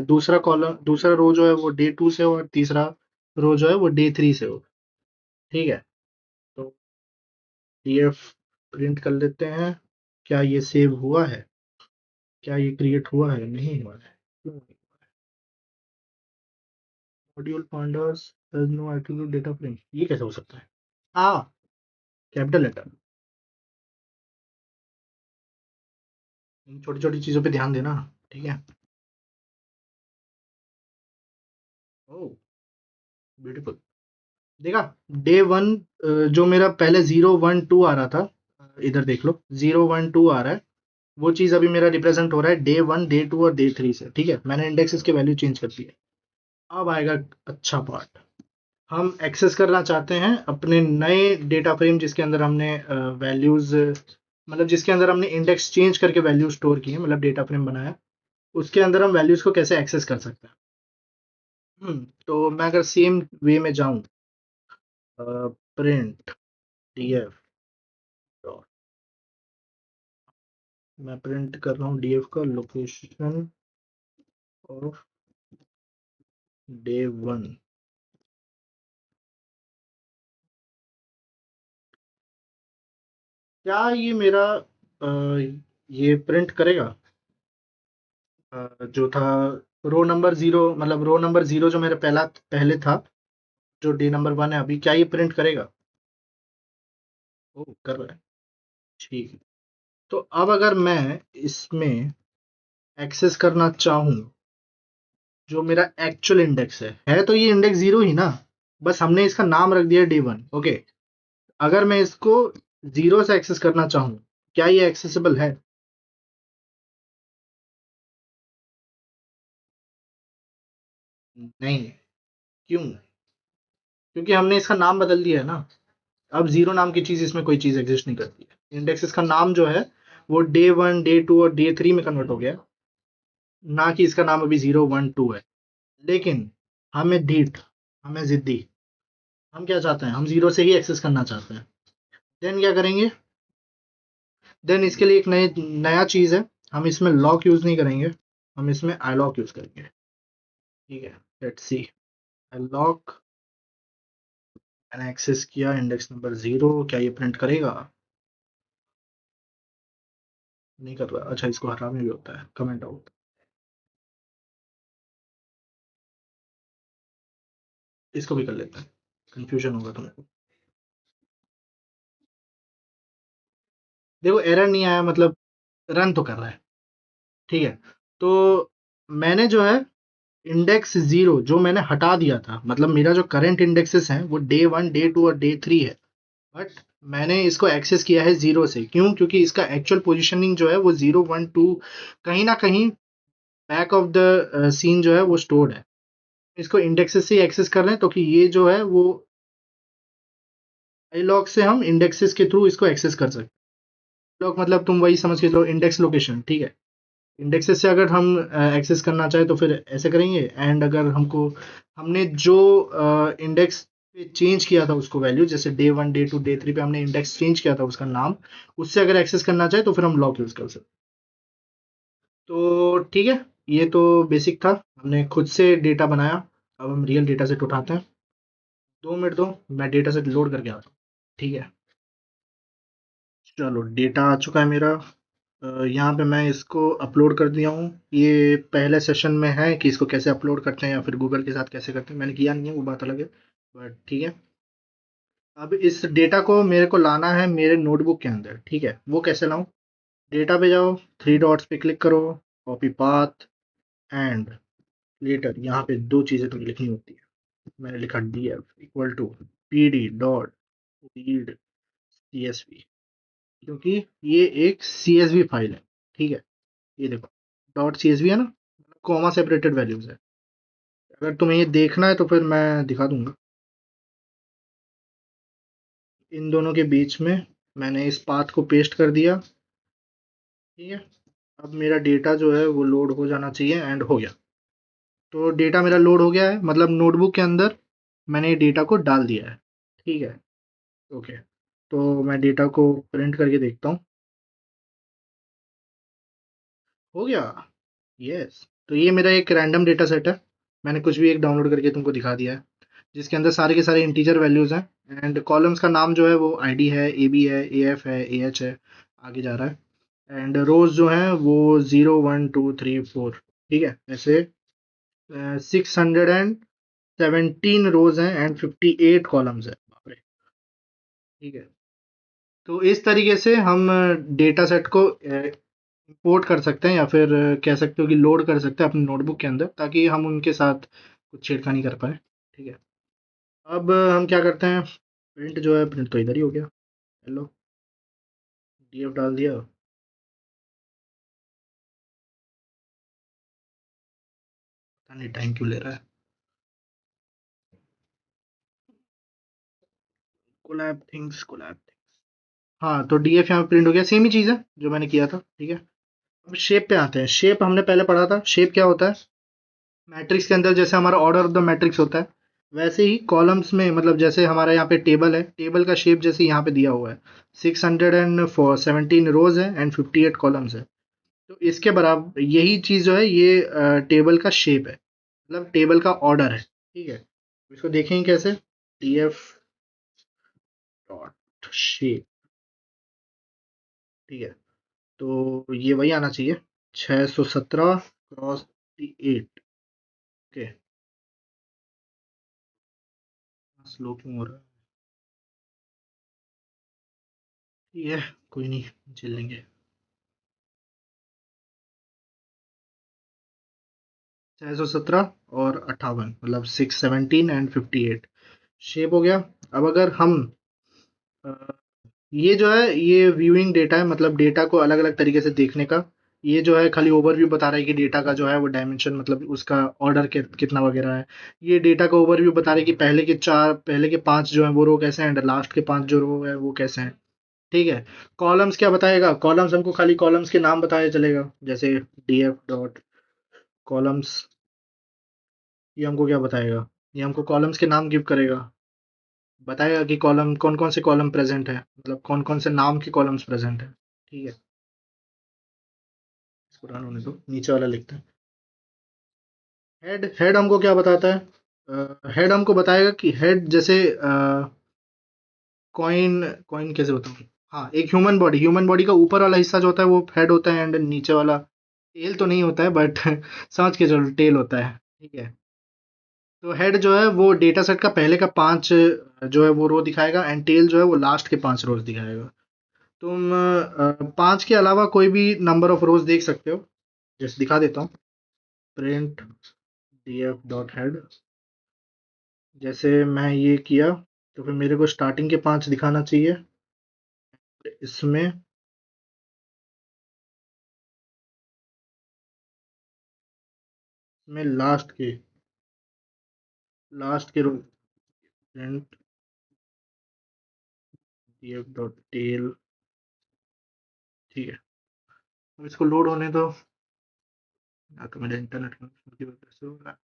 दूसरा कॉलम, दूसरा रो जो है वो डे 2 से हो, और तीसरा रो जो है वो डे 3 से हो। ठीक है, तो डीएफ प्रिंट कर लेते हैं। क्या ये सेव हुआ है? क्या ये क्रिएट हुआ है? नहीं हुआ है। क्यों नहीं? Module pandas has no attribute data frame, ये कैसे हो सकता है? आ कैपिटल लेटर। इन छोटी छोटी चीजों पे ध्यान देना। ठीक है। ओह, ब्यूटीफुल। देखा, डे 1 जो मेरा पहले 0 1 2 आ रहा था, इधर देख लो 0 1 2 आ रहा है, वो चीज अभी मेरा रिप्रेजेंट हो रहा है डे 1 डे 2 और डे 3 से। ठीक है, मैंने इंडेक्सेस के वैल्यू चेंज कर दी है। अब आएगा अच्छा पार्ट, हम एक्सेस करना चाहते हैं अपने नए डेटा फ्रेम जिसके अंदर हमने वैल्यूज, मतलब जिसके अंदर हमने इंडेक्स चेंज करके वैल्यू स्टोर की है, मतलब डेटा फ्रेम बनाया, उसके अंदर हम वैल्यूज को कैसे एक्सेस कर सकते हैं। तो मैं अगर सेम वे में जाऊं, प्रिंट डीएफ, मैं प्रिंट कर रहा हूँ डीएफ का लोकेशन ऑफ डे 1। क्या ये मेरा ये प्रिंट करेगा जो था रो नंबर 0, मतलब रो नंबर 0 जो मेरा पहले था, जो डे नंबर 1 है अभी, क्या ये प्रिंट करेगा? ओ, कर रहा है। ठीक है, तो अब अगर मैं इसमें एक्सेस करना चाहूँ जो मेरा एक्चुअल इंडेक्स है तो ये इंडेक्स 0 ही ना, बस हमने इसका नाम रख दिया डे 1। ओके, अगर मैं इसको 0 से एक्सेस करना चाहूँ, क्या ये एक्सेसिबल है? नहीं। क्यों? क्योंकि हमने इसका नाम बदल दिया है ना। अब 0 नाम की चीज इसमें कोई चीज एग्जिस्ट नहीं करती है। इंडेक्स इसका नाम जो है वो डे 1 डे 2 और डे 3 में कन्वर्ट हो गया, ना कि इसका नाम अभी 0 1 2 है। लेकिन हमें ढीठ, हमें जिद्दी, हम क्या चाहते हैं, हम 0 से ही एक्सेस करना चाहते हैं। देन क्या करेंगे, देन इसके लिए एक नया चीज है, हम इसमें लॉक यूज नहीं करेंगे, हम इसमें आई लॉक यूज करेंगे। ठीक है, लेट्स सी। आई लॉक, मैंने एक्सेस किया इंडेक्स नंबर 0, क्या ये प्रिंट करेगा? नहीं कर रहा। अच्छा, इसको हटाने भी होता है, कमेंट आउट। इसको भी कर लेते हैं, कंफ्यूजन होगा तुमको। देखो, एरर नहीं आया, मतलब रन तो कर रहा है। ठीक है, तो मैंने जो है इंडेक्स 0 जो मैंने हटा दिया था, मतलब मेरा जो करंट इंडेक्सेस हैं वो डे 1 डे 2 और डे 3 है, बट मैंने इसको एक्सेस किया है 0 से। क्यों? क्योंकि इसका एक्चुअल पोजीशनिंग जो है वो 0 1 2 कहीं ना कहीं बैक ऑफ द सीन जो है वो स्टोर्ड है। इसको इंडेक्सेस से एक्सेस कर रहे हैं, तो कि ये जो है वो लॉग से हम इंडेक्सेस के थ्रू इसको एक्सेस कर सकते हैं। लॉग मतलब तुम वही समझ के चलो, इंडेक्स लोकेशन। ठीक है, इंडेक्सेस से अगर हम एक्सेस करना चाहें तो फिर ऐसे करेंगे। एंड अगर हमको, हमने जो इंडेक्स पे चेंज किया था उसको वैल्यू, जैसे डे 1 डे 2 डे 3 पे हमने इंडेक्स चेंज किया था उसका नाम, उससे अगर एक्सेस करना चाहे तो फिर हम लॉक यूज कर सकते। तो ठीक है, ये तो बेसिक था, हमने खुद से डेटा बनाया। अब हम रियल डेटा सेट उठाते हैं। 2 मिनट दो, मैं डेटा सेट लोड करके आता हूँ। ठीक है। चलो डेटा आ चुका है मेरा। यहाँ पे मैं इसको अपलोड कर दिया हूँ। ये पहले सेशन में है कि इसको कैसे अपलोड करते हैं या फिर गूगल के साथ कैसे करते हैं, मैंने किया नहीं है, वो बात अलग है, बट ठीक है। अब इस डेटा को मेरे को लाना है मेरे नोटबुक के अंदर, ठीक है। वो कैसे लाऊं? डेटा पे जाओ, थ्री डॉट्स पे क्लिक करो, कॉपी पाथ एंड लेटर। यहाँ पे दो चीज़ें तुम्हें लिखनी होती है। मैंने लिखा df equal to pd dot read csv, क्योंकि ये एक csv फाइल है, ठीक है। ये देखो डॉट csv है ना, कॉमा सेपरेटेड वैल्यूज है। अगर तुम्हें ये देखना है तो फिर मैं दिखा दूंगा। इन दोनों के बीच में मैंने इस पाथ को पेस्ट कर दिया, ठीक है। अब मेरा डेटा जो है वो लोड हो जाना चाहिए, एंड हो गया। तो डेटा मेरा लोड हो गया है, मतलब नोटबुक के अंदर मैंने डेटा को डाल दिया है, ठीक है। ओके, तो मैं डेटा को प्रिंट करके देखता हूँ। हो गया, यस। तो ये मेरा एक रैंडम डेटा सेट है, मैंने कुछ भी एक डाउनलोड करके तुमको दिखा दिया है, जिसके अंदर सारे के सारे इंटीजर वैल्यूज हैं। एंड कॉलम्स का नाम जो है वो आईडी है, ए बी है, ए एफ है, ए एच है, आगे जा रहा है। एंड रोज जो है वो 0 1 2 3 4, ठीक है, ऐसे 617 रोज हैं एंड 58 कॉलम्स है, बाप रे, ठीक है। तो इस तरीके से हम डेटा सेट को इंपोर्ट कर सकते हैं, या फिर कह सकते हो कि लोड कर सकते हैं अपने नोटबुक के अंदर, ताकि हम उनके साथ कुछ छेड़खानी कर पाए, ठीक है। अब हम क्या करते हैं, प्रिंट जो है, प्रिंट तो इधर ही हो गया। हेलो, डीएफ डाल दिया। पता नहीं टाइम क्यों ले रहा है। Colab things, Colab things. हाँ, तो डीएफ यहाँ पे प्रिंट हो गया, सेम ही चीज़ है जो मैंने किया था, ठीक है। अब शेप पे आते हैं। शेप हमने पहले पढ़ा था, शेप क्या होता है। मैट्रिक्स के अंदर जैसे हमारा ऑर्डर ऑफ द मैट्रिक्स होता है, वैसे ही कॉलम्स में, मतलब जैसे हमारा यहाँ पे टेबल है, टेबल का शेप जैसे यहाँ पे दिया हुआ है, 617 रोज है एंड 58 कॉलम्स है। तो इसके बराबर यही चीज़ जो है, ये टेबल का शेप है, मतलब टेबल का ऑर्डर है, ठीक है। इसको देखेंगे कैसे, टी एफ डॉट शेप, ठीक है। तो ये वही आना चाहिए, 617 क्रॉस 58। ओके, स्लो क्यों हो रहा है, ठीक है, कोई नहीं, झेल लेंगे। 617 और 58, मतलब 617 एंड 58 शेप हो गया। अब अगर हम अ, ये जो है ये व्यूइंग डेटा है, मतलब डेटा को अलग अलग तरीके से देखने का। ये जो है खाली ओवरव्यू बता रहा है कि डेटा का जो है वो डायमेंशन, मतलब उसका ऑर्डर कितना वगैरह है। ये डेटा का ओवरव्यू बता रहा है कि पहले के पांच जो है वो रो कैसे हैं, एंड लास्ट के पांच जो रो है वो कैसे हैं, ठीक है। कॉलम्स क्या बताएगा, कॉलम्स हमको खाली कॉलम्स के नाम बताया चलेगा, जैसे df डॉट कॉलम्स। ये हमको क्या बताएगा, ये हमको कॉलम्स के नाम गिव करेगा, बताएगा कि कॉलम कौन कौन से कॉलम प्रेजेंट है, मतलब कौन कौन से नाम के कॉलम्स प्रेजेंट है, ठीक है। इसको रन होने दो, नीचे वाला लिखते हैं। हेड, हेड हमको क्या बताता है, हेड हमको बताएगा कि हेड जैसे कॉइन, कॉइन कैसे बताऊँ। हाँ, एक ह्यूमन बॉडी, ह्यूमन बॉडी का ऊपर वाला हिस्सा जो होता है वो हेड होता है, एंड नीचे वाला टेल तो नहीं होता है, बट समझ के चलो टेल होता है, ठीक है। तो हेड जो है वो डेटा सेट का पहले का पांच जो है वो रो दिखाएगा, एंड टेल जो है वो लास्ट के पांच रोज दिखाएगा। तुम पांच के अलावा कोई भी नंबर ऑफ रोज देख सकते हो, जैसे दिखा देता हूँ। प्रिंट df डॉट हेड, जैसे मैं ये किया तो फिर मेरे को स्टार्टिंग के पांच दिखाना चाहिए, इसमें में लास्ट के रो, प्रिंट df डॉट टेल, ठीक है। अब इसको लोड होने दो, या तो मेरे इंटरनेट कनेक्शन की वजह से हो रहा है।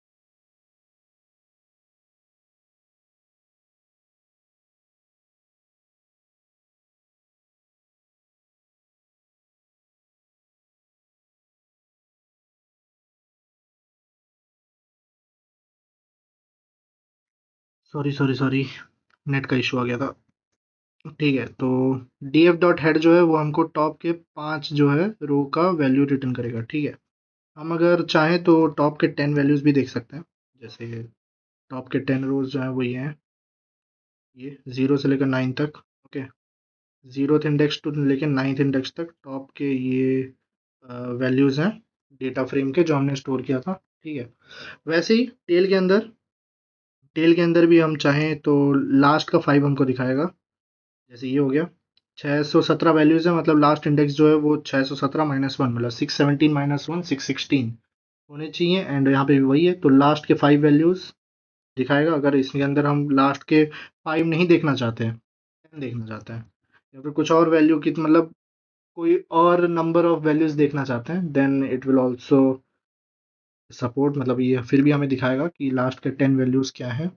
सॉरी सॉरी सॉरी, नेट का इशू आ गया था। ठीक है, तो df डॉट हेड जो है वो हमको टॉप के 5 जो है रो का वैल्यू रिटर्न करेगा, ठीक है। हम अगर चाहें तो टॉप के 10 वैल्यूज़ भी देख सकते हैं। जैसे टॉप के 10 रोज़ जो हैं वो ये हैं, ये 0 से लेकर 9 तक, ओके। 0th इंडेक्स टू लेके 9th इंडेक्स तक टॉप के ये वैल्यूज़ हैं डेटा फ्रेम के जो हमने स्टोर किया था, ठीक है। वैसे ही टेल के अंदर भी हम चाहें तो लास्ट का 5 हमको दिखाएगा। जैसे ये हो गया 617 वैल्यूज़ है, मतलब लास्ट इंडेक्स जो है वो 617 माइनस वन, मतलब 617 माइनस वन 616 होने चाहिए। एंड यहाँ पे भी वही है, तो लास्ट के 5 वैल्यूज़ दिखाएगा। अगर इसके अंदर हम लास्ट के 5 नहीं देखना चाहते हैं, 10 देखना चाहते हैं, या फिर कुछ और वैल्यू की मतलब कोई और नंबर ऑफ वैल्यूज़ देखना चाहते हैं, then it will also support, मतलब ये फिर भी हमें दिखाएगा कि लास्ट के 10 वैल्यूज़ क्या है।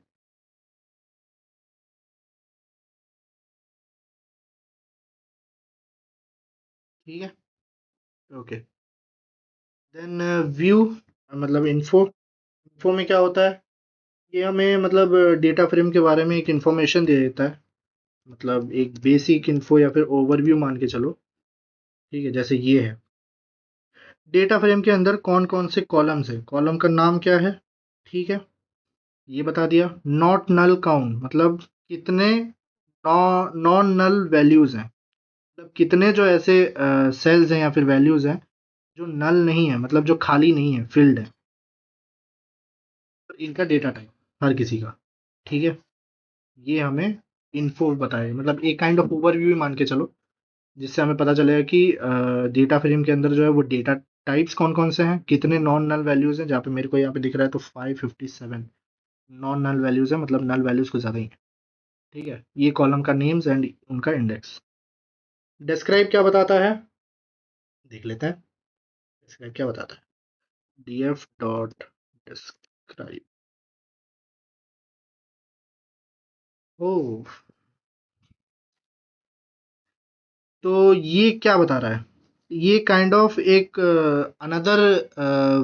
ठीक है, ओके। देन व्यू, मतलब इन्फो में क्या होता है, ये हमें मतलब डेटा फ्रेम के बारे में एक इन्फॉर्मेशन दे देता है, मतलब एक बेसिक इन्फो या फिर ओवरव्यू मान के चलो, ठीक है। जैसे ये है, डेटा फ्रेम के अंदर कौन कौन से कॉलम्स है, कॉलम का नाम क्या है, ठीक है, ये बता दिया। नॉट नल काउंट, मतलब कितने नॉन नल वैल्यूज़ हैं, मतलब कितने जो ऐसे सेल्स हैं या फिर वैल्यूज़ हैं जो नल नहीं है, मतलब जो खाली नहीं है, फिल्ड है, तो इनका डेटा टाइप हर किसी का, ठीक है। ये हमें इन्फो बताएगा, मतलब एक काइंड ऑफ ओवरव्यू ही मान के चलो, जिससे हमें पता चलेगा कि डेटा फ्रेम के अंदर जो है वो डेटा टाइप्स कौन कौन से हैं, कितने नॉन नल वैल्यूज़ हैं। जहाँ पे मेरे को यहाँ पे दिख रहा है तो 557 नॉन नल वैल्यूज़ है, मतलब नल वैल्यूज़ कुछ ज़्यादा ही है, ठीक है। ये कॉलम का नेम्स एंड उनका इंडेक्स। डिस्क्राइब क्या बताता है, देख लेते हैं। डिस्क्राइब क्या बताता है, df डॉट डिस्क्राइब। ओह, तो ये क्या बता रहा है, ये काइंड ऑफ एक अनदर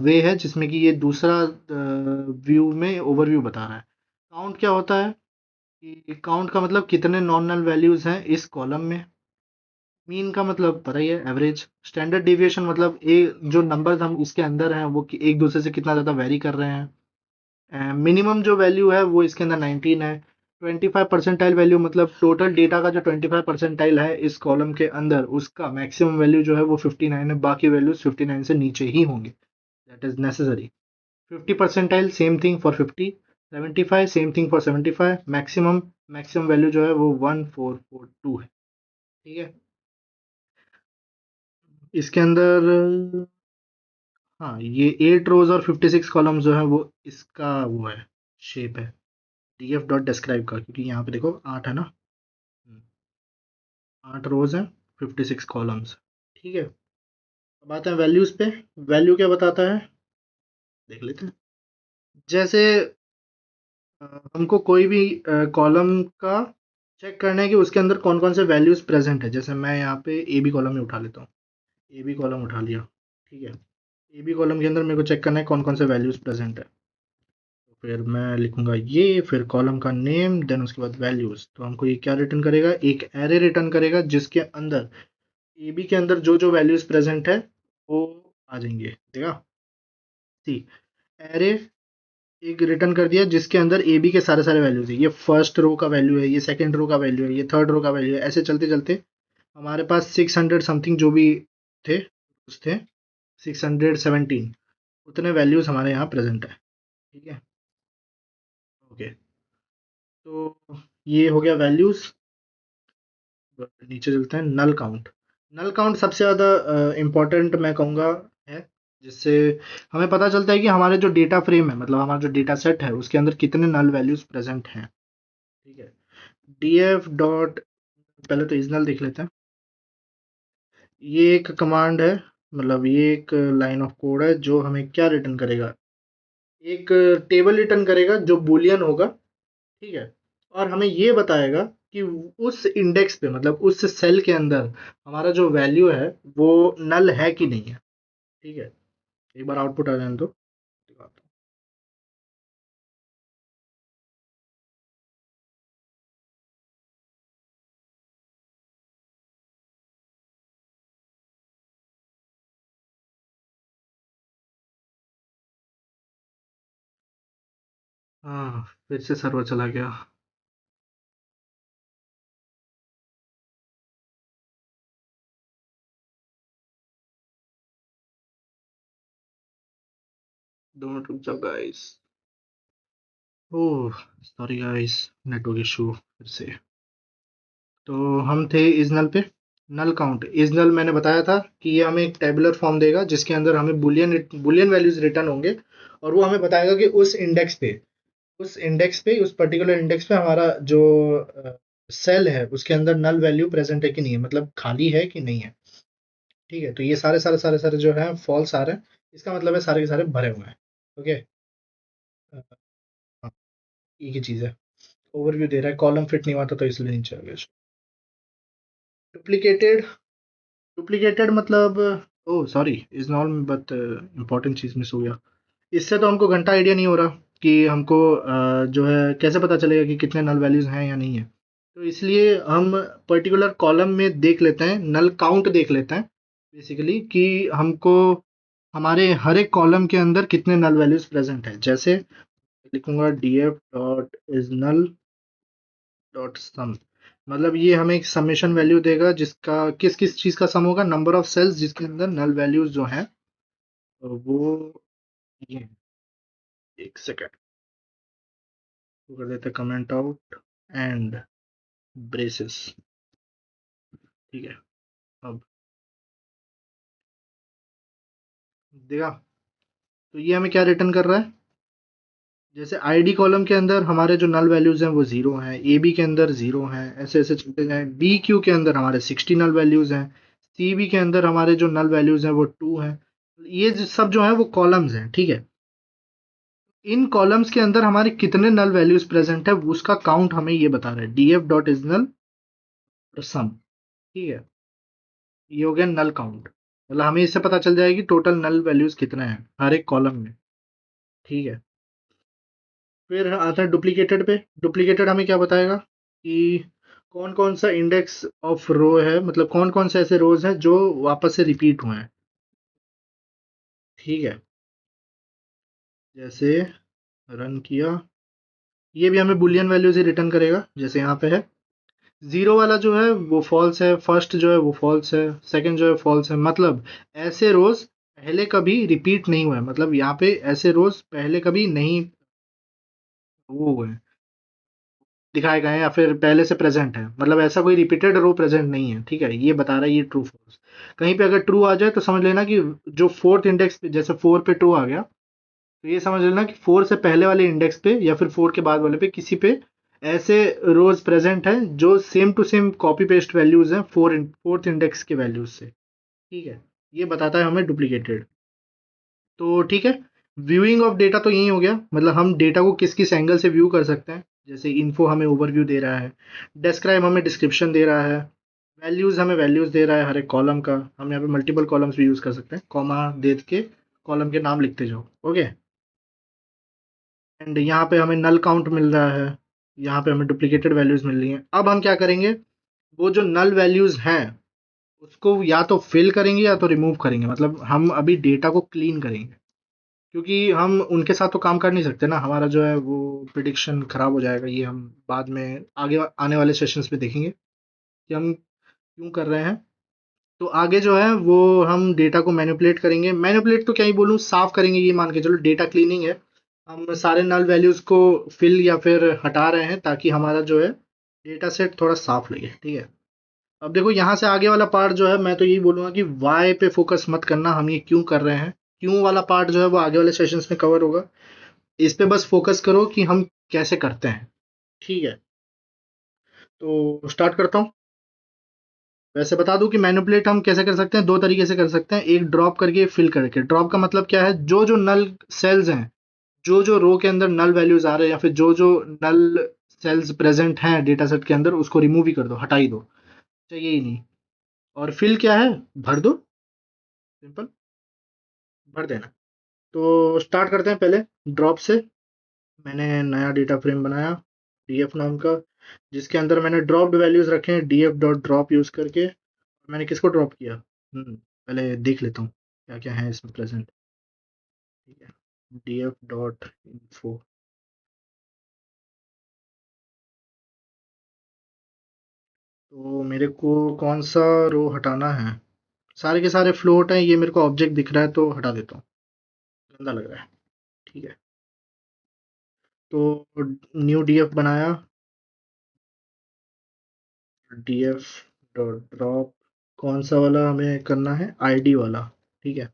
वे है जिसमें कि ये दूसरा व्यू में ओवरव्यू बता रहा है। काउंट क्या होता है, कि काउंट का मतलब कितने नॉमिनल वैल्यूज हैं इस कॉलम में। मीन का मतलब पता ही है, एवरेज। स्टैंडर्ड डिविएशन मतलब जो नंबर्स हम इसके अंदर हैं वो एक दूसरे से कितना ज़्यादा वेरी कर रहे हैं। मिनिमम जो वैल्यू है वो इसके अंदर 19 है। 25 परसेंटाइल वैल्यू मतलब टोटल डेटा का जो 25 परसेंटाइल है इस कॉलम के अंदर, उसका मैक्सिमम वैल्यू जो है वो 59 है, बाकी वैल्यूज 59 से नीचे ही होंगे, that is necessary. 50 percentile same thing for 50, 75 same thing for 75, maximum value जो है वो 1442 है, ठीक है। इसके अंदर हाँ, ये 8 रोज और 56 कॉलम जो है वो इसका वो है, शेप है df डॉट डिस्क्राइब का, क्योंकि यहाँ पे देखो 8 है ना। 8 रोज हैं, 56 कॉलम्स, ठीक है। अब आते हैं वैल्यूज पे। वैल्यू क्या बताता है, देख लेते हैं। जैसे हमको कोई भी कॉलम का चेक करना है कि उसके अंदर कौन कौन से वैल्यूज प्रेजेंट है। जैसे मैं यहाँ पे ए बी कॉलम में उठा लेता हूँ, ए बी कॉलम उठा लिया, ठीक है। ए बी कॉलम के अंदर मेरे को चेक करना है कौन कौन से वैल्यूज प्रेजेंट है, तो फिर मैं लिखूंगा ये, फिर कॉलम का नेम, देन उसके बाद वैल्यूज। तो हमको ये क्या रिटर्न करेगा, एक एरे रिटर्न करेगा जिसके अंदर ए बी के अंदर जो जो वैल्यूज प्रेजेंट है वो आ जाएंगे, देखा। सी एरे एक रिटर्न कर दिया जिसके अंदर ए बी के सारे सारे वैल्यूज है, ये फर्स्ट रो का वैल्यू है, ये सेकंड रो का वैल्यू है, ये थर्ड रो का वैल्यू है। ऐसे चलते चलते हमारे पास 600 समथिंग जो भी थे, उस थे 617 उतने वैल्यूज हमारे यहाँ प्रेजेंट है, ठीक है, ओके। तो ये हो गया वैल्यूज। नीचे चलते हैं, नल काउंट। नल काउंट सबसे ज़्यादा इम्पोर्टेंट मैं कहूँगा है, जिससे हमें पता चलता है कि हमारे जो डेटा फ्रेम है, मतलब हमारा जो डेटा सेट है उसके अंदर कितने नल वैल्यूज प्रेजेंट हैं, ठीक है। df डॉट, पहले तो इजनल देख लेते हैं। ये एक कमांड है, मतलब ये एक लाइन ऑफ कोड है जो हमें क्या रिटर्न करेगा, एक टेबल रिटर्न करेगा जो बूलियन होगा, ठीक है। और हमें ये बताएगा कि उस इंडेक्स पे, मतलब उस सेल के अंदर हमारा जो वैल्यू है वो नल है कि नहीं है, ठीक है। एक बार आउटपुट आ जाने दो, दिखाता हूँ। हाँ, फिर से सर्वर चला गया। दो मिनट रुक जाओ गाइस। ओह, सॉरी गाइस, नेटवर्क इशू फिर से। तो हम थे इस नल पे। नल काउंट इस नल मैंने बताया था कि ये हमें एक टेबुलर फॉर्म देगा जिसके अंदर हमें बुलियन बुलियन वैल्यूज रिटर्न होंगे, और वो हमें बताएगा कि उस पर्टिकुलर इंडेक्स पे हमारा जो सेल है उसके अंदर नल वैल्यू प्रेजेंट है कि नहीं है, मतलब खाली है कि नहीं है। ठीक है, तो ये सारे सारे सारे सारे जो है फॉल्स आ रहे हैं, इसका मतलब है सारे के सारे भरे हुए हैं। ओके। हाँ, एक ही चीज़ है। ओवरव्यू दे रहा है, कॉलम फिट नहीं हुआ था तो इसलिए नीचे आ गया। डुप्लीकेटेड डुप्लीकेटेड मतलब, oh sorry, is not, but important cheese miss हो गया। इससे तो हमको घंटा आइडिया नहीं हो रहा कि हमको जो है कैसे पता चलेगा कि कितने नल वैल्यूज हैं या नहीं है। तो इसलिए हम पर्टिकुलर कॉलम में देख लेते हैं, नल काउंट देख लेते हैं बेसिकली, कि हमको हमारे हर एक कॉलम के अंदर कितने नल वैल्यूज प्रेजेंट है। जैसे लिखूंगा df dot is null dot sum, मतलब ये हमें एक समेशन वैल्यू देगा जिसका किस किस चीज का सम होगा, नंबर ऑफ सेल्स जिसके अंदर नल वैल्यूज जो हैं वो ये हैं। एक सेकेंड, तो कर देते कमेंट आउट एंड ब्रेसेस। ठीक है, अब देखा, तो ये हमें क्या रिटर्न कर रहा है। जैसे आईडी कॉलम के अंदर हमारे जो नल वैल्यूज हैं वो जीरो हैं, ए बी के अंदर जीरो हैं, ऐसे ऐसे चलते जाएं। बी क्यू के अंदर हमारे 60 नल वैल्यूज हैं, सी बी के अंदर हमारे जो नल वैल्यूज हैं वो 2 हैं। ये सब जो है वो कॉलम्स हैं। ठीक है, इन कॉलम्स के अंदर हमारे कितने नल वैल्यूज प्रेजेंट है उसका काउंट हमें ये बता रहा है, df डॉट इज नल सम। ठीक है, ये हो गया नल काउंट, मतलब हमें इससे पता चल जाएगी टोटल नल वैल्यूज कितने हैं हर एक कॉलम में। ठीक है, फिर आता है डुप्लीकेटेड पे। डुप्लीकेटेड हमें क्या बताएगा कि कौन कौन सा इंडेक्स ऑफ रो है, मतलब कौन कौन से ऐसे रोज हैं जो वापस से रिपीट हुए हैं। ठीक है, जैसे रन किया, ये भी हमें बुलियन वैल्यूज ही रिटर्न करेगा जैसे यहाँ पे है। जीरो वाला जो है वो फॉल्स है, फर्स्ट जो है वो फॉल्स है, सेकंड जो है फॉल्स है, मतलब ऐसे रोज पहले कभी रिपीट नहीं हुए हैं, मतलब यहाँ पे ऐसे रोज पहले कभी नहीं वो हुए हैं, दिखाए गए हैं, या फिर पहले से प्रेजेंट है, मतलब ऐसा कोई रिपीटेड रो प्रेजेंट नहीं है। ठीक है, ये बता रहा है ये ट्रू फॉल्स। कहीं पे अगर ट्रू आ जाए तो समझ लेना कि जो फोर्थ इंडेक्स पे, जैसे 4 पे ट्रू आ गया, तो ये समझ लेना कि 4 से पहले वाले इंडेक्स पे या फिर 4 के बाद वाले पे किसी पे ऐसे रोज प्रेजेंट हैं जो same to same copy paste values हैं फोर्थ इंडेक्स के वैल्यूज से। ठीक है, ये बताता है हमें डुप्लीकेटेड। तो ठीक है, व्यूइंग ऑफ डेटा तो यही हो गया, मतलब हम डेटा को किस किस एंगल से व्यू कर सकते हैं। जैसे इन्फो हमें ओवरव्यू दे रहा है, डिस्क्राइब हमें डिस्क्रिप्शन दे रहा है, वैल्यूज हमें वैल्यूज दे रहा है हर एक कॉलम का। हम यहाँ पे मल्टीपल कॉलम्स भी यूज कर सकते हैं, कॉमा दे के कॉलम के नाम लिखते जाओ। ओके, एंड यहाँ पे हमें नल काउंट मिल रहा है, यहाँ पे हमें डुप्लीकेटेड वैल्यूज मिल रही हैं। अब हम क्या करेंगे, वो जो नल वैल्यूज हैं उसको या तो फिल करेंगे या तो रिमूव करेंगे, मतलब हम अभी डेटा को क्लीन करेंगे, क्योंकि हम उनके साथ तो काम कर नहीं सकते ना, हमारा जो है वो प्रिडिक्शन खराब हो जाएगा। ये हम बाद में आगे आने वाले सेशंस में देखेंगे कि हम क्यों कर रहे हैं। तो आगे जो है वो हम डेटा को मैनिपुलेट करेंगे, मैनिपुलेट तो क्या ही बोलूँ, साफ करेंगे, ये मान के चलो डेटा क्लीनिंग है। हम सारे नल वैल्यूज को फिल या फिर हटा रहे हैं ताकि हमारा जो है डेटा सेट थोड़ा साफ लगे। ठीक है, अब देखो यहाँ से आगे वाला पार्ट जो है मैं तो यही बोलूंगा कि वाई पे फोकस मत करना, हम ये क्यों कर रहे हैं। क्यों वाला पार्ट जो है वो आगे वाले सेशंस में कवर होगा, इस पे बस फोकस करो कि हम कैसे करते हैं। ठीक है, तो स्टार्ट करता हूँ। वैसे बता दूं कि मैनिपुलेट हम कैसे कर सकते हैं, दो तरीके से कर सकते हैं, एक ड्रॉप करके, एक फिल करके। ड्रॉप का मतलब क्या है, जो जो नल सेल्स हैं, जो जो रो के अंदर नल वैल्यूज आ रहे हैं या फिर जो जो नल सेल्स प्रेजेंट हैं डेटा सेट के अंदर उसको रिमूव ही कर दो, हटा ही दो, चाहिए ही नहीं। और फिल क्या है, भर दो, सिंपल, भर देना। तो स्टार्ट करते हैं पहले ड्रॉप से। मैंने नया डेटा फ्रेम बनाया df नाम का, जिसके अंदर मैंने ड्रॉप्ड वैल्यूज रखे हैं df डॉट ड्रॉप यूज करके। मैंने किसको ड्रॉप किया, पहले देख लेता हूँ क्या क्या है इसमें प्रेजेंट। ठीक है, df डॉट इन्फो, तो मेरे को कौन सा रो हटाना है? सारे के सारे फ्लोट हैं, ये मेरे को ऑब्जेक्ट दिख रहा है तो हटा देता हूँ, गंदा लग रहा है। ठीक है, तो न्यू डीएफ बनाया, डीएफ डॉट ड्रॉप, कौन सा वाला हमें करना है? आईडी वाला। ठीक है,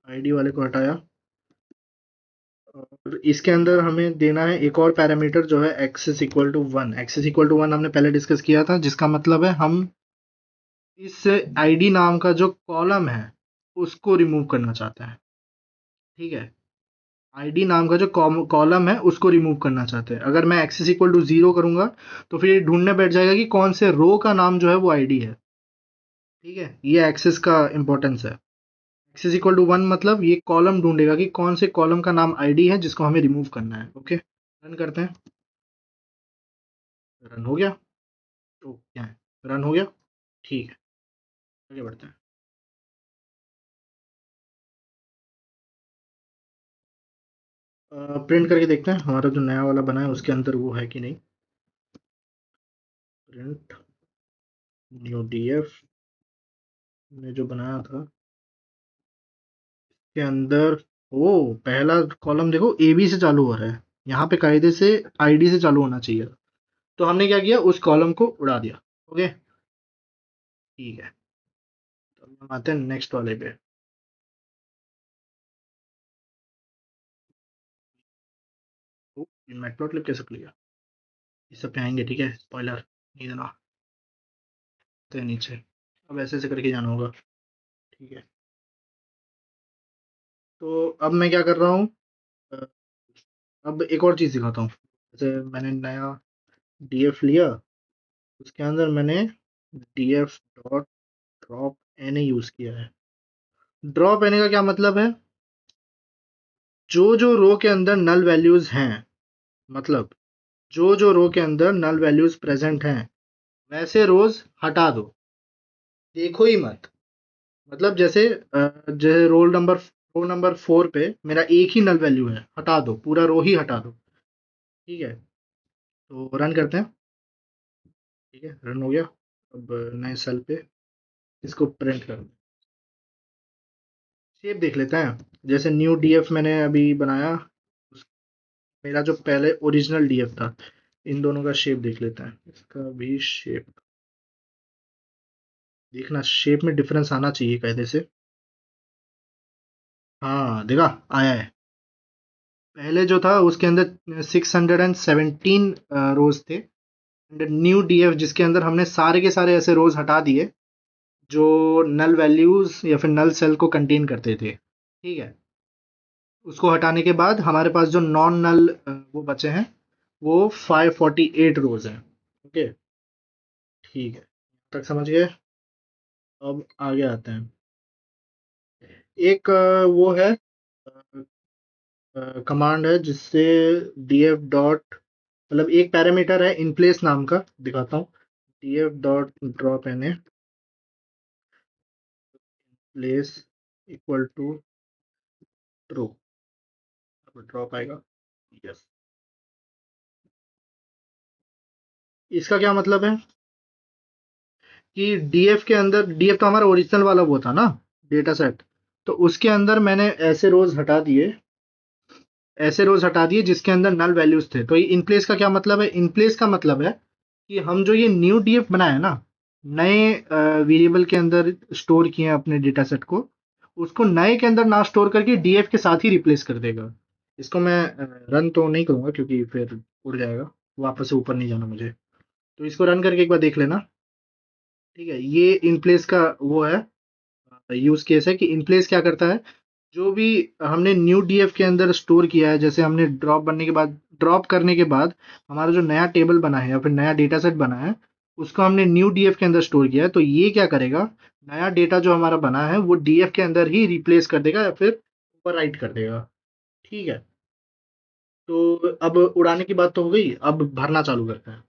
आईडी वाले को हटाया, और इसके अंदर हमें देना है एक और पैरामीटर जो है axis equal to one. Axis equal to one हमने पहले डिस्कस किया था, जिसका मतलब है हम इस आईडी नाम का जो कॉलम है उसको रिमूव करना चाहते हैं। ठीक है, आईडी नाम का जो कॉलम है उसको रिमूव करना चाहते हैं। अगर मैं एक्सेस इक्वल टू जीरो करूंगा तो फिर ये ढूंढने बैठ जाएगा कि कौन से रो का नाम जो है वो आईडी है। ठीक है, ये एक्सेस का इंपॉर्टेंस है। एक्सेस इक्वल टू वन मतलब ये कॉलम ढूंढेगा कि कौन से कॉलम का नाम आईडी है जिसको हमें रिमूव करना है। ओके, रन करते हैं। रन हो गया। तो क्या है, रन हो गया। ठीक है, आगे बढ़ते हैं। प्रिंट करके देखते हैं हमारा जो नया वाला बना है उसके अंदर वो है कि नहीं। प्रिंट न्यू डीएफ ने जो बनाया था के अंदर, ओ पहला कॉलम देखो ए बी से चालू हो रहा है, यहाँ पे कायदे से आईडी से चालू होना चाहिए। तो हमने क्या किया, उस कॉलम को उड़ा दिया। ओके, ठीक है, तो हम आते हैं नेक्स्ट वाले पे। मैटप्लॉटलिब कैसे खुल गया? इस सब पे आएंगे, ठीक है, स्पॉइलर नहीं देना। तो नीचे अब ऐसे ऐसे करके जाना होगा। ठीक है, तो अब मैं क्या कर रहा हूँ, अब एक और चीज़ दिखाता हूँ। जैसे मैंने नया डीएफ लिया, उसके अंदर मैंने DF dot drop N use किया है। ड्रॉप एन का क्या मतलब है? जो जो रो के अंदर नल वैल्यूज हैं, मतलब जो जो रो के अंदर नल वैल्यूज प्रेजेंट हैं वैसे रोज हटा दो, देखो ही मत। मतलब जैसे रो नंबर 4 पे मेरा एक ही नल वैल्यू है, हटा दो, पूरा रो ही हटा दो। ठीक है, तो रन करते हैं। ठीक है, रन हो गया। अब नए सेल पे इसको प्रिंट कर, शेप देख लेते हैं। जैसे न्यू डीएफ मैंने अभी बनाया, मेरा जो पहले ओरिजिनल डीएफ था, इन दोनों का शेप देख लेते हैं। इसका भी शेप देखना, शेप में डिफरेंस आना चाहिए कायदे से। हाँ देखा, आया है। पहले जो था उसके अंदर 617 रोज थे, न्यू डीएफ जिसके अंदर हमने सारे के सारे ऐसे रोज हटा दिए जो नल वैल्यूज या फिर नल सेल को कंटेन करते थे। ठीक है, उसको हटाने के बाद हमारे पास जो नॉन नल वो बचे हैं, वो 548 रोज हैं। ओके, ठीक है, तक समझ गए। अब आगे आते हैं। एक वो है, कमांड है जिससे df डॉट, मतलब एक पैरामीटर है इन प्लेस नाम का, दिखाता हूँ। df dot drop N A place equal to true. अब ड्रॉप आएगा। यस, इसका क्या मतलब है कि डीएफ के अंदर, डीएफ तो हमारा ओरिजिनल वाला वो था ना, डेटा सेट, तो उसके अंदर मैंने ऐसे रोज हटा दिए जिसके अंदर नल वैल्यूज थे। तो ये इन प्लेस का क्या मतलब है? इन प्लेस का मतलब है कि हम जो ये न्यू डीएफ बनाया ना, नए वेरिएबल के अंदर स्टोर किए हैं अपने डेटा सेट को, उसको नए के अंदर ना स्टोर करके डीएफ के साथ ही रिप्लेस कर देगा। इसको मैं रन तो नहीं करूंगा क्योंकि फिर उड़ जाएगा, वापस से ऊपर नहीं जाना मुझे। तो इसको रन करके एक बार देख लेना। ठीक है, ये इन प्लेस का वो है, यूज केस है कि इन प्लेस क्या करता है, जो भी हमने न्यू डीएफ के अंदर स्टोर किया है, जैसे हमने ड्रॉप करने के बाद हमारा जो नया टेबल बना है या फिर नया डेटा सेट बना है, उसको हमने न्यू डीएफ के अंदर स्टोर किया है, तो ये क्या करेगा, नया डेटा जो हमारा बना है वो डीएफ के अंदर ही रिप्लेस कर देगा या फिर ओवरराइट कर देगा। ठीक है, तो अब उड़ाने की बात तो हो गई, अब भरना चालू करते हैं।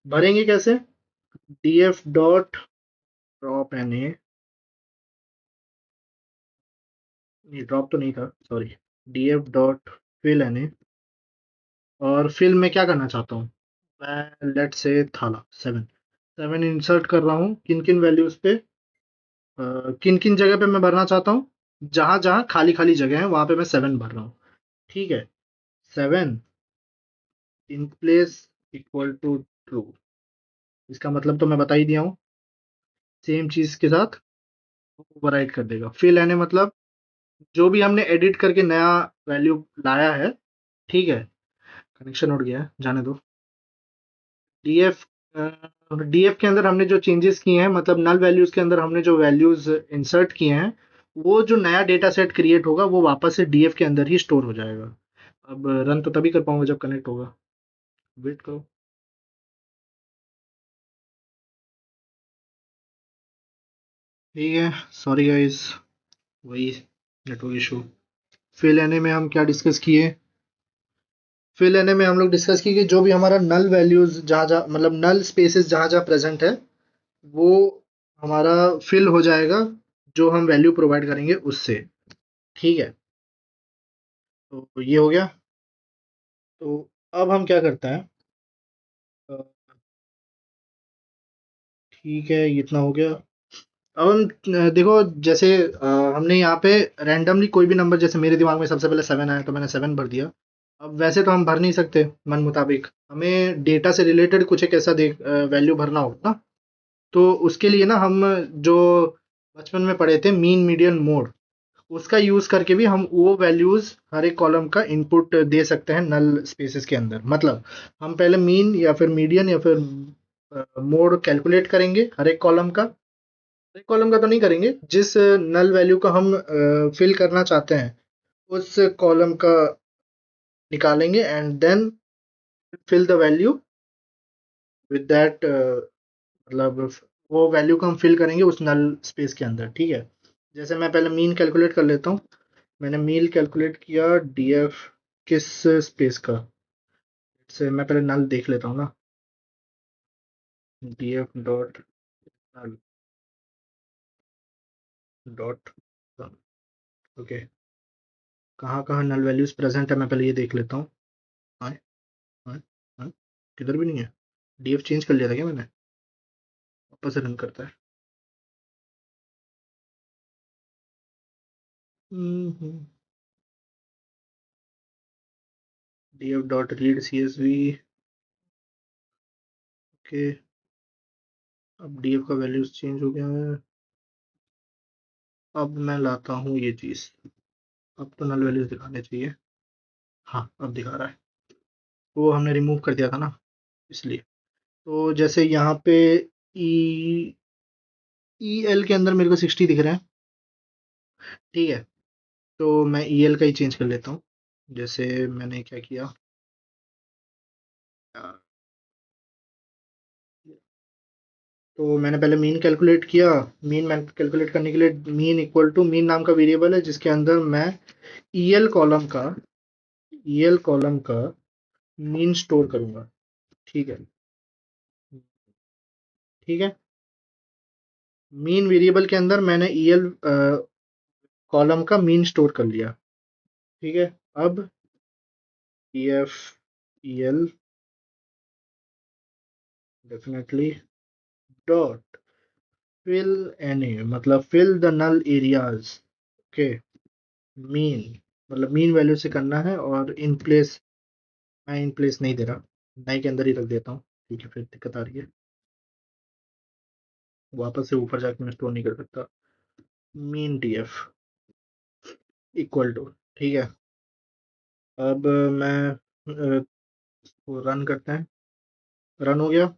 भरेंगे कैसे? DF dot drop N A, नहीं ड्रॉप तो नहीं था, sorry, DF dot fill N A. और फिल में क्या करना चाहता हूँ, मैं लेट्स से थाला 7 इंसर्ट कर रहा हूँ किन किन वैल्यूज पे, किन किन जगह पे मैं भरना चाहता हूँ, जहां जहां खाली खाली जगह है वहां पे मैं 7 भर रहा हूँ। ठीक है, 7 in place equal to true, इसका मतलब तो मैं बता ही दिया हूँ, सेम चीज के साथ ओवरराइट कर देगा। फिल एने मतलब जो भी हमने एडिट करके नया वैल्यू लाया है, ठीक है, कनेक्शन उड़ गया है, जाने दो। डीएफ डीएफ के अंदर हमने जो चेंजेस किए हैं, मतलब नल वैल्यूज के अंदर हमने जो वैल्यूज इंसर्ट किए हैं, वो जो नया डेटा सेट क्रिएट होगा वो वापस से डीएफ के अंदर ही स्टोर हो जाएगा। अब रन तो तभी कर पाऊंगा जब कनेक्ट होगा, वेट करो। ठीक है, सॉरी गाइस, वही नेटवर्क इशू। फिल एने में हम क्या डिस्कस किए, फिल एने में हम लोग डिस्कस किए कि जो भी हमारा नल वैल्यूज जहाँ जहाँ मतलब नल स्पेसेस जहाँ जहाँ प्रेजेंट है, वो हमारा फिल हो जाएगा जो हम वैल्यू प्रोवाइड करेंगे उससे। ठीक है, तो ये हो गया। तो अब हम क्या करते हैं, अ, ठीक है, ये इतना हो गया। अब हम देखो, जैसे हमने यहाँ पे रैंडमली कोई भी नंबर, जैसे मेरे दिमाग में सबसे पहले 7 आया तो मैंने 7 भर दिया। अब वैसे तो हम भर नहीं सकते मन मुताबिक, हमें डेटा से रिलेटेड कुछ एक ऐसा वैल्यू भरना होगा ना। तो उसके लिए ना हम जो बचपन में पढ़े थे मीन मीडियन मोड, उसका यूज करके भी हम वो वैल्यूज हर एक कॉलम का इनपुट दे सकते हैं नल स्पेसेस के अंदर। मतलब हम पहले मीन या फिर मीडियन या फिर मोड कैलकुलेट करेंगे हर एक कॉलम का, एक कॉलम का तो नहीं करेंगे, जिस नल वैल्यू को हम फिल करना चाहते हैं उस कॉलम का निकालेंगे and then fill the value with that, मतलब वो वैल्यू को हम फिल करेंगे उस नल स्पेस के अंदर। ठीक है, जैसे मैं पहले मीन कैलकुलेट कर लेता हूँ। मैंने मीन कैलकुलेट किया डीएफ किस स्पेस का, से मैं पहले नल देख लेता हूँ ना, डीएफ डॉट नल डॉट, ओके, कहाँ कहाँ नल वैल्यूज प्रेजेंट है मैं पहले ये देख लेता हूँ। हाँ, हाँ, हाँ, किधर भी नहीं है। डीएफ चेंज कर लिया था क्या मैंने, वापस रन करता है। DF dot read CSV, okay, अब डीएफ का वैल्यूज चेंज हो गया है। अब मैं लाता हूँ ये चीज़, अब तो नल वैल्यूज दिखाने चाहिए। हाँ, अब दिखा रहा है, वो हमने रिमूव कर दिया था ना इसलिए। तो जैसे यहाँ पे ई ई एल के अंदर मेरे को 60 दिख रहे हैं। ठीक है, तो मैं ई एल का ही चेंज कर लेता हूँ। जैसे मैंने क्या किया, अ, तो मैंने पहले मीन कैलकुलेट किया। मीन कैलकुलेट करने के लिए मीन इक्वल टू मीन नाम का वेरिएबल है जिसके अंदर मैं ईएल कॉलम का ईएल कॉलम का मीन स्टोर करूंगा। ठीक है, ठीक है, मीन वेरिएबल के अंदर मैंने ईएल कॉलम का मीन स्टोर कर लिया। ठीक है, अब EF EL definitely dot fill any, मतलब fill the null areas. Okay, mean मतलब मीन वैल्यू से करना है, और इन प्लेस, मैं इन प्लेस नहीं दे रहा, नए के अंदर ही रख देता हूँ। ठीक है, फिर दिक्कत आ रही है, वापस से ऊपर जाके मैं स्टोर नहीं कर सकता। मीन डीएफ इक्वल टू, ठीक है, अब मैं वो रन करते हैं, रन हो गया।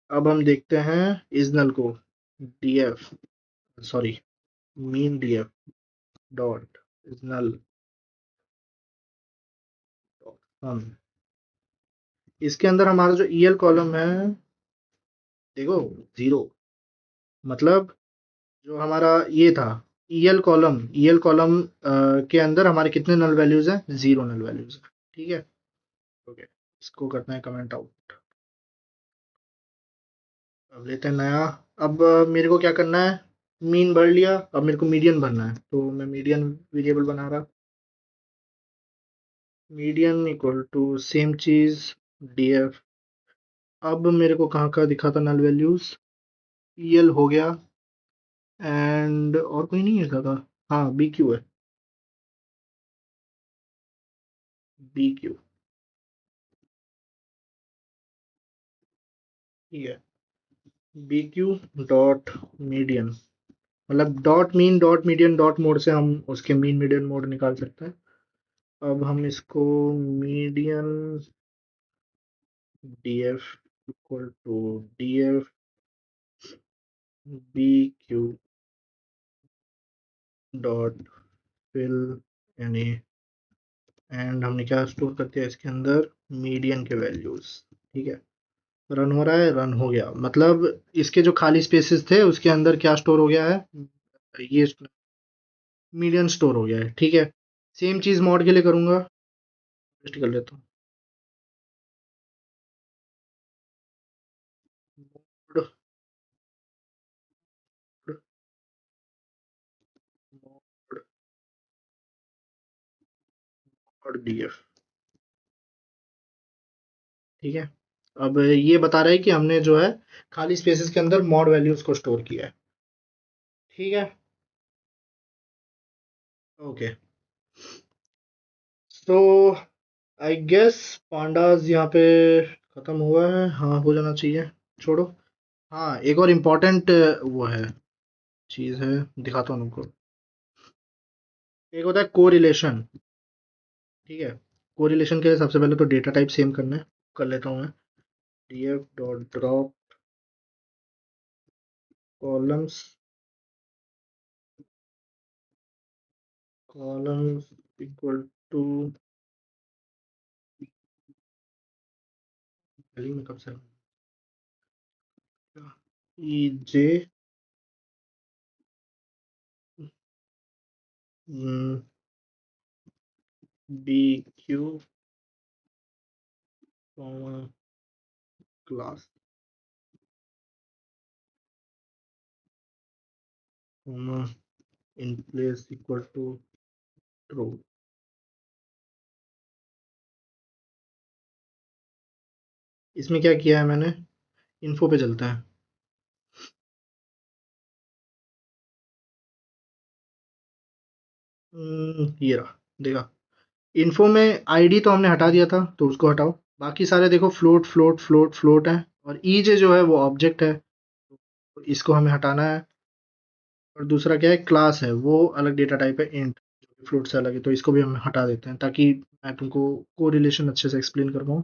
अब हम देखते हैं इस नल को, DF, sorry, mean DF dot इस नल हम, इसके अंदर हमारा जो ईएल कॉलम है, देखो, जीरो, मतलब जो हमारा ये था ईएल कॉलम के अंदर हमारे कितने नल वैल्यूज हैं, जीरो नल वैल्यूज है। ठीक है, ओके, इसको करते हैं कमेंट आउट। अब लेते हैं नया। अब मेरे को क्या करना है, मीन भर लिया, अब मेरे को मीडियन भरना है, तो मैं मीडियन वेरिएबल बना रहा। मीडियन इक्वल टू सेम चीज डीएफ अब मेरे को कहाँ का दिखा था नल वैल्यूज, ईएल हो गया, एंड और कोई नहीं है था। हाँ बी क्यू है, बी क्यू, ठीक है। बी क्यू डॉट मीडियन, मतलब dot mean dot median dot mode से हम उसके मीन मीडियन मोड निकाल सकते हैं। अब हम इसको median df equal to df B Q dot fill यानी, एंड हमने क्या स्टोर कर दिया इसके अंदर, मीडियन के वैल्यूज, ठीक है। रन हो रहा है, रन हो गया, मतलब इसके जो खाली स्पेसेस थे उसके अंदर क्या स्टोर हो गया है, ये मीडियन स्टोर हो गया है, ठीक है। सेम चीज मॉड के लिए करूंगा, टेस्ट कर लेता हूँ। मॉड मॉड और डीएफ, ठीक है। अब ये बता रहा है कि हमने जो है खाली स्पेसेस के अंदर मॉड वैल्यूज को स्टोर किया है, ठीक है। Okay, so I guess pandas यहाँ पे खत्म हुआ है, हाँ हो जाना चाहिए, छोड़ो। हाँ एक और इम्पोर्टेंट वो है, चीज़ है, दिखाता हूँ तुमको। एक होता है कोरिलेशन, ठीक है। कोरिलेशन के लिए सबसे पहले तो डेटा टाइप सेम करना है, कर लेता हूँ मैं। df dot drop columns, columns equal to, पहले में कब से E J B Q class in place equal to true. इसमें क्या किया है मैंने, इन्फो पे चलता है। ये रहा, देखा, इन्फो में आईडी तो हमने हटा दिया था तो उसको हटाओ। बाकी सारे देखो फ्लोट फ्लोट फ्लोट फ्लोट है, और ईजे जो है वो ऑब्जेक्ट है, तो इसको हमें हटाना है। और दूसरा क्या है, क्लास है, वो अलग डेटा टाइप है, इंट, फ्लोट से अलग है, तो इसको भी हम हटा देते हैं ताकि मैं तुमको कोरिलेशन अच्छे से एक्सप्लेन कर पाऊँ,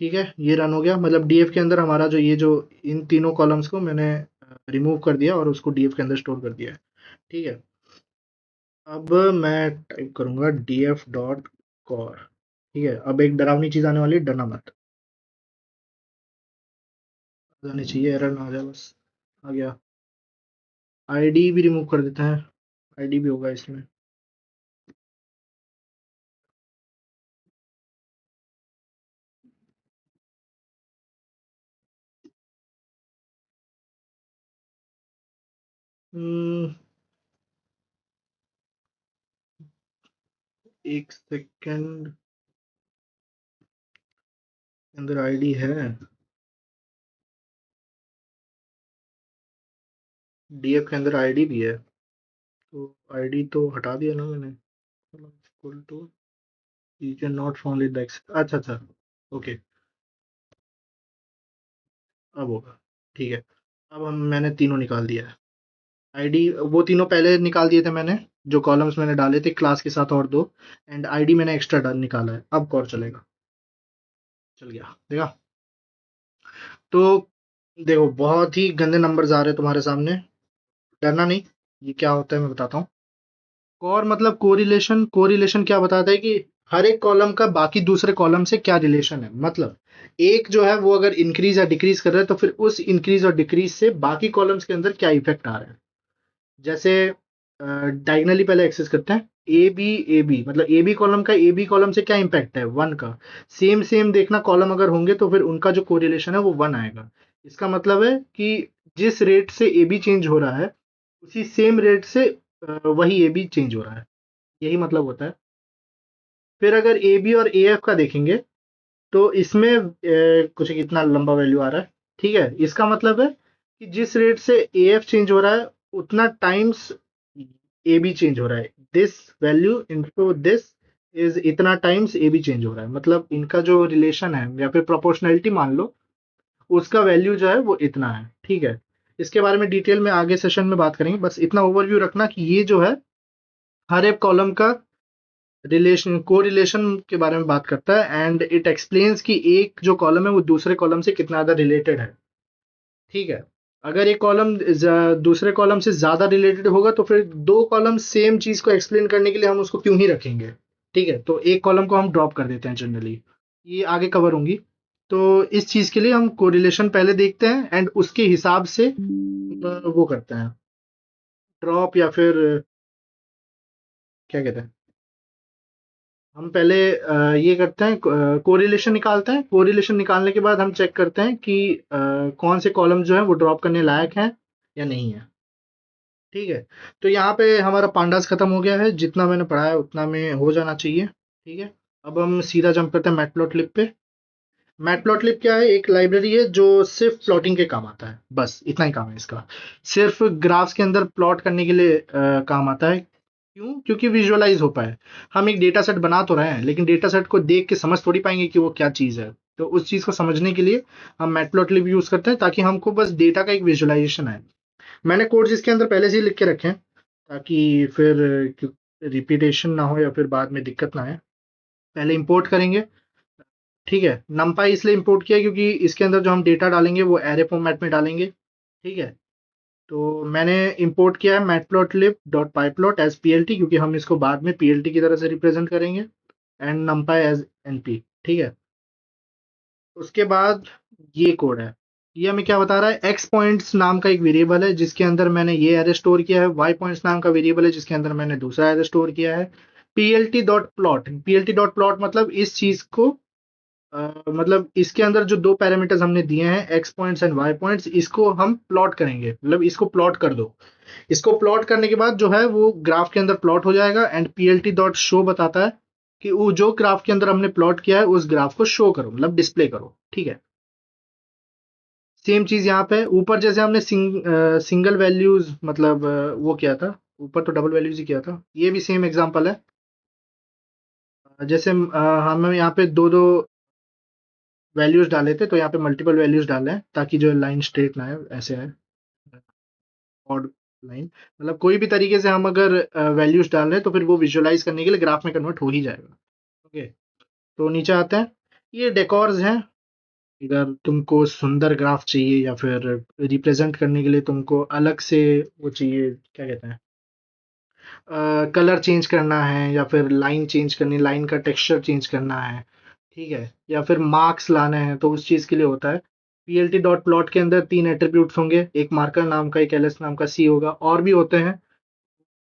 ठीक है। ये रन हो गया, मतलब डीएफ के अंदर हमारा जो ये जो इन तीनों कॉलम्स को मैंने रिमूव कर दिया और उसको डीएफ के अंदर स्टोर कर दिया है, ठीक है। अब मैं टाइप करूंगा df डॉट कॉर, ठीक है। अब एक डरावनी चीज आने वाली है, डरना मत, आ जानी चाहिए, एरर ना आ जाए बस। आ गया। आईडी भी रिमूव कर देते हैं, आईडी भी होगा इसमें। हम्म, एक सेकंड, अंदर आईडी है, डीएफ के अंदर आईडी भी है, तो आईडी तो हटा दिया ना मैंने, equal to teacher not found in the अच्छा अच्छा, ओके, अब होगा, ठीक है। अब हम मैंने तीनों निकाल दिया है, आईडी वो तीनों पहले निकाल दिए थे मैंने, जो कॉलम्स मैंने डाले थे क्लास के साथ, और दो, एंड आईडी मैंने एक्स्ट्रा डाल निकाला है, अब कौन चलेगा, चल गया, देखा। तो देखो बहुत ही गंदे नंबर्स आ रहे हैं तुम्हारे सामने, डरना नहीं, ये क्या होता है मैं बताता हूँ। और मतलब कोरिलेशन, कोरिलेशन क्या बताता है कि हर एक कॉलम का बाकी दूसरे कॉलम से क्या रिलेशन है, मतलब एक जो है वो अगर इंक्रीज या डिक्रीज कर रहा है तो फिर उस इंक्रीज और डिक्रीज से बाकी कॉलम्स के अंदर क्या इफेक्ट आ रहा है। जैसे डायगनली पहले एक्सेस करते हैं, ए बी मतलब ए बी कॉलम का ए बी कॉलम से क्या इम्पैक्ट है, वन का। सेम सेम देखना, कॉलम अगर होंगे तो फिर उनका जो कोरिलेशन है वो वन आएगा। इसका मतलब है कि जिस रेट से ए बी चेंज हो रहा है उसी सेम रेट से वही ए बी चेंज हो रहा है, यही मतलब होता है। फिर अगर ए बी और ए एफ का देखेंगे, तो इसमें कुछ कितना लंबा वैल्यू आ रहा है, ठीक है। इसका मतलब है कि जिस रेट से ए एफ चेंज हो रहा है उतना टाइम्स ए बी चेंज हो रहा है। This value into this is इतना टाइम्स ए बी चेंज हो रहा है, मतलब इनका जो रिलेशन है या फिर प्रोपोर्शनैलिटी मान लो, उसका वैल्यू जो है वो इतना है, ठीक है। इसके बारे में डिटेल में आगे सेशन में बात करेंगे, बस इतना ओवरव्यू रखना कि ये जो है हर एक कॉलम का रिलेशन को रिलेशन के बारे में बात करता है, एंड इट एक्सप्लेन्स कि एक जो कॉलम है वो दूसरे कॉलम से कितना ज़्यादा रिलेटेड है, ठीक है। अगर एक कॉलम दूसरे कॉलम से ज़्यादा रिलेटेड होगा तो फिर दो कॉलम सेम चीज़ को एक्सप्लेन करने के लिए हम उसको क्यों ही रखेंगे, ठीक है। तो एक कॉलम को हम ड्रॉप कर देते हैं जनरली, ये आगे कवर होंगी। तो इस चीज़ के लिए हम कोरिलेशन पहले देखते हैं एंड उसके हिसाब से वो करते हैं ड्रॉप, या फिर क्या कहते हैं, हम पहले ये करते हैं कोरिलेशन निकालते हैं। कोरिलेशन निकालने के बाद हम चेक करते हैं कि कौन से कॉलम जो है वो ड्रॉप करने लायक हैं या नहीं है, ठीक है। तो यहाँ पे हमारा पांडास खत्म हो गया है, जितना मैंने पढ़ाया उतना में हो जाना चाहिए, ठीक है। अब हम सीधा जंप करते हैं मैटप्लॉटलिब पे। मैटप्लॉटलिब क्या है, एक लाइब्रेरी है जो सिर्फ प्लॉटिंग के काम आता है, बस इतना ही काम है इसका। सिर्फ ग्राफ्स के अंदर प्लॉट करने के लिए काम आता है। क्यों? क्योंकि विजुअलाइज हो पाए। हम एक डेटा सेट बना तो रहे हैं लेकिन डेटा सेट को देख के समझ थोड़ी पाएंगे कि वो क्या चीज़ है। तो उस चीज़ को समझने के लिए हम मैटप्लॉटलिब यूज़ करते हैं ताकि हमको बस डेटा का एक विजुअलाइजेशन है। मैंने कोड्स इसके अंदर पहले से ही लिख के रखे हैं ताकि फिर रिपीटेशन ना हो या फिर बाद में दिक्कत ना आए। पहले इंपोर्ट करेंगे, ठीक है। नमपाई इसलिए इंपोर्ट किया क्योंकि इसके अंदर जो हम डेटा डालेंगे वो एरे फॉर्मेट में डालेंगे, ठीक है। तो मैंने इंपोर्ट किया है matplotlib dot pyplot as PLT, क्योंकि हम इसको बाद में पीएलटी की तरह से रिप्रेजेंट करेंगे, एंड नमपाई एज एनपी, ठीक है। उसके बाद ये कोड है, ये हमें क्या बता रहा है, एक्स पॉइंट्स नाम का एक वेरिएबल है जिसके अंदर मैंने ये एरे स्टोर किया है, वाई पॉइंट्स नाम का वेरिएबल है जिसके अंदर मैंने दूसरा एरे स्टोर किया है। PLT dot plot, PLT dot plot मतलब इस चीज को मतलब इसके अंदर जो दो पैरामीटर्स हमने दिए हैं X points and Y points, इसको हम प्लॉट करेंगे, मतलब इसको प्लॉट कर दो। इसको प्लॉट करने के बाद जो है वो ग्राफ के अंदर प्लॉट हो जाएगा, एंड पीएलटी डॉट शो बताता है कि वो जो ग्राफ के अंदर हमने प्लॉट किया है उस ग्राफ को शो करो, मतलब डिस्प्ले करो, ठीक है। सेम चीज यहाँ पे ऊपर जैसे हमने सिंगल वैल्यूज मतलब वो किया था, ऊपर तो डबल वैल्यूज ही किया था, ये भी सेम एग्जांपल है। जैसे हम यहाँ पे दो दो वैल्यूज डाले थे तो यहाँ पे मल्टीपल वैल्यूज डाले हैं ताकि जो लाइन स्ट्रेट ना है, ऐसे है ऑड लाइन, मतलब कोई भी तरीके से हम अगर वैल्यूज डाल रहे हैं तो फिर वो विजुअलाइज करने के लिए ग्राफ में कन्वर्ट हो ही जाएगा, ओके। तो नीचे आते हैं, ये डेकोर्स हैं। अगर तुमको सुंदर ग्राफ चाहिए या फिर रिप्रेजेंट करने के लिए तुमको अलग से वो चाहिए, क्या कहते हैं, कलर चेंज करना है या फिर लाइन चेंज करनी, लाइन का टेक्सचर चेंज करना है, ठीक है, या फिर मार्क्स लाने हैं, तो उस चीज़ के लिए होता है। पीएलटी डॉट प्लॉट के अंदर तीन एट्रीब्यूट्स होंगे, एक मार्कर नाम का, एक एलएस नाम का, सी होगा, और भी होते हैं,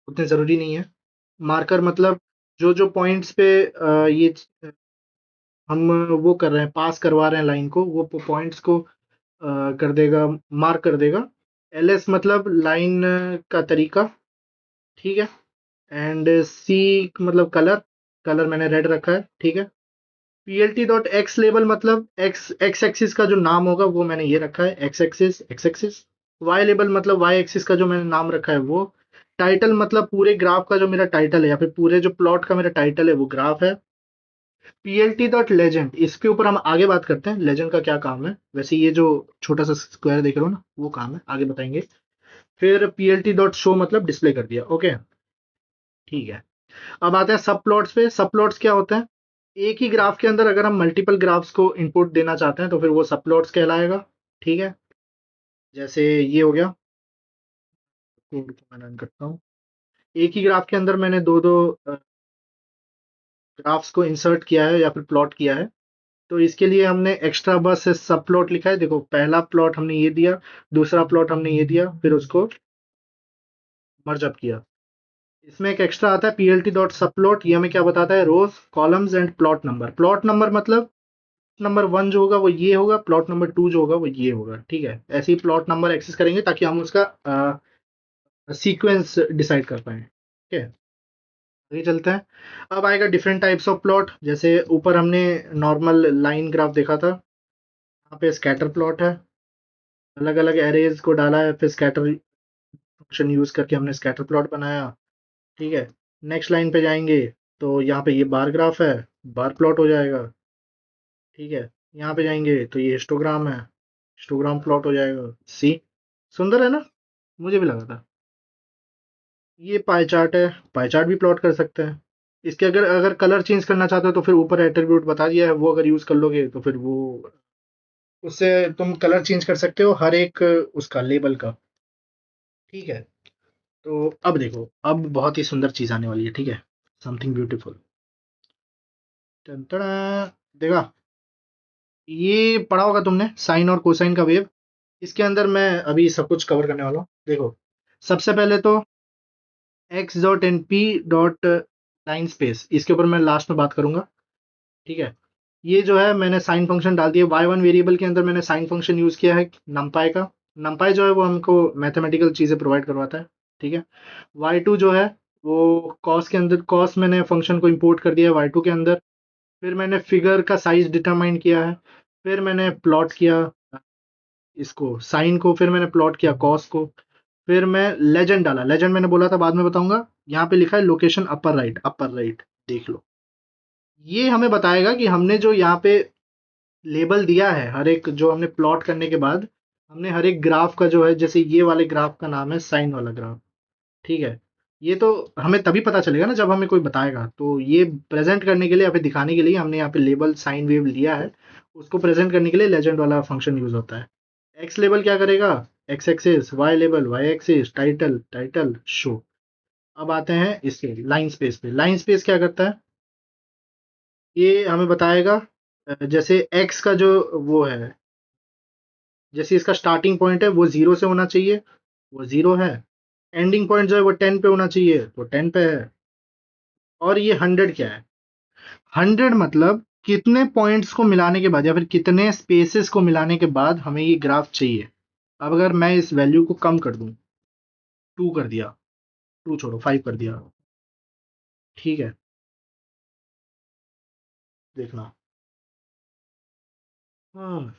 उतने ज़रूरी नहीं है। मार्कर मतलब जो जो पॉइंट्स पे ये हम वो कर रहे हैं, पास करवा रहे हैं लाइन को, वो पॉइंट्स को कर देगा, मार्क कर देगा। एलएस मतलब लाइन का तरीका, ठीक है। एंड सी मतलब कलर, कलर मैंने रेड रखा है, ठीक है। पीएलटी डॉट एक्स लेबल मतलब एक्स एक्स एक्सिस का जो नाम होगा वो मैंने ये रखा है, X axis X axis. Y label मतलब वाई एक्सिस का जो मैंने नाम रखा है वो। टाइटल मतलब पूरे ग्राफ का जो मेरा टाइटल है या फिर पूरे जो प्लॉट का मेरा टाइटल है वो ग्राफ है। पीएलटी डॉट लेजेंड, इसके ऊपर हम आगे बात करते हैं लेजेंड का क्या काम है, वैसे ये जो छोटा सा स्क्वायर देख रहे हो ना वो काम है, आगे बताएंगे। फिर पीएलटी डॉट शो मतलब डिस्प्ले कर दिया, ओके, ठीक है। अब आते हैं सब प्लॉट्स पे। सब प्लॉट्स क्या होते हैं, एक ही ग्राफ के अंदर अगर हम मल्टीपल ग्राफ्स को इनपुट देना चाहते हैं तो फिर वो सब प्लॉट्स कहलाएगा, ठीक है। जैसे ये हो गया, कोड को मैं रन करता हूँ। एक ही ग्राफ के अंदर मैंने दो दो ग्राफ्स को इंसर्ट किया है या फिर प्लॉट किया है, तो इसके लिए हमने एक्स्ट्रा बस सब प्लॉट लिखा है। देखो पहला प्लॉट हमने ये दिया, दूसरा प्लॉट हमने ये दिया, फिर उसको मर्ज अप किया। इसमें एक एक्स्ट्रा आता है पीएलटी डॉट सब प्लॉट, ये हमें क्या बताता है, rows columns and plot number. Plot number मतलब नंबर वन जो होगा वो ये होगा, प्लॉट नंबर टू जो होगा वो ये होगा, ठीक है। ऐसे ही प्लॉट नंबर एक्सेस करेंगे ताकि हम उसका सीक्वेंस डिसाइड कर पाए, ठीक है। आगे चलते हैं। अब आएगा डिफरेंट टाइप्स ऑफ प्लॉट। जैसे ऊपर हमने नॉर्मल लाइन ग्राफ देखा था, यहाँ पे स्कैटर प्लॉट है। अलग अलग एरेज को डाला है, फिर स्कैटर फंक्शन यूज करके हमने स्कैटर प्लॉट बनाया। ठीक है, नेक्स्ट लाइन पे जाएंगे तो यहाँ पे ये बार ग्राफ है, बार प्लॉट हो जाएगा। ठीक है, यहाँ पे जाएंगे तो ये हिस्टोग्राम है, हिस्टोग्राम प्लॉट हो जाएगा। सी, सुंदर है ना? मुझे भी लगा था। ये पाई चार्ट है, पाई चार्ट भी प्लॉट कर सकते हैं। इसके अगर अगर कलर चेंज करना चाहते हो तो फिर ऊपर एट्रीब्यूट बता दिया है, वो अगर यूज कर लोगे तो फिर वो उससे तुम कलर चेंज कर सकते हो हर एक उसका लेबल का। ठीक है, तो अब देखो, अब बहुत ही सुंदर चीज आने वाली है। ठीक है, समथिंग ब्यूटीफुल। देखा, ये पढ़ा होगा तुमने साइन और कोसाइन का वेव। इसके अंदर मैं अभी सब कुछ कवर करने वाला हूँ। देखो, सबसे पहले तो X dot N P dot line space, इसके ऊपर मैं लास्ट में बात करूंगा। ठीक है, ये जो है मैंने साइन फंक्शन डाल दिया। y1 वेरिएबल के अंदर मैंने साइन फंक्शन यूज किया है नमपाई का। नमपाई जो है वो हमको मैथमेटिकल चीजें प्रोवाइड करवाता है। ठीक है, y2 जो है वो कॉस के अंदर, कॉस मैंने फंक्शन को इंपोर्ट कर दिया है y2 के अंदर। फिर मैंने फिगर का साइज डिटरमाइन किया है। फिर मैंने प्लॉट किया इसको साइन को, फिर मैंने प्लॉट किया कॉस को। फिर मैं लेजेंड डाला, लेजेंड मैंने बोला था बाद में बताऊंगा। यहाँ पे लिखा है location upper right, upper right देख लो। ये हमें बताएगा कि हमने जो यहाँ पे लेबल दिया है, हर एक जो हमने प्लॉट करने के बाद हमने हर एक ग्राफ का जो है, जैसे ये वाले ग्राफ का नाम है साइन वाला ग्राफ। ठीक है, ये तो हमें तभी पता चलेगा ना जब हमें कोई बताएगा। तो ये प्रेजेंट करने के लिए या फिर दिखाने के लिए हमने यहाँ पे लेबल साइन वेव लिया है। उसको प्रेजेंट करने के लिए लेजेंड वाला फंक्शन यूज होता है। एक्स लेबल क्या करेगा, X axis, Y label Y axis, title title show. अब आते हैं इसके लाइन स्पेस पे। लाइन स्पेस क्या करता है, ये हमें बताएगा जैसे एक्स का जो वो है, जैसे इसका स्टार्टिंग पॉइंट है वो 0 से होना चाहिए, वो 0 है। एंडिंग पॉइंट जो है वो 10 पे होना चाहिए, वो 10 पे है। और ये 100 क्या है, 100 मतलब कितने पॉइंट्स को मिलाने के बाद या फिर कितने स्पेसेस को मिलाने के बाद हमें ये ग्राफ चाहिए। अब अगर मैं इस वैल्यू को कम कर दूं, 2 कर दिया, 2 छोड़ो 5 कर दिया। ठीक है, देखना। हाँ,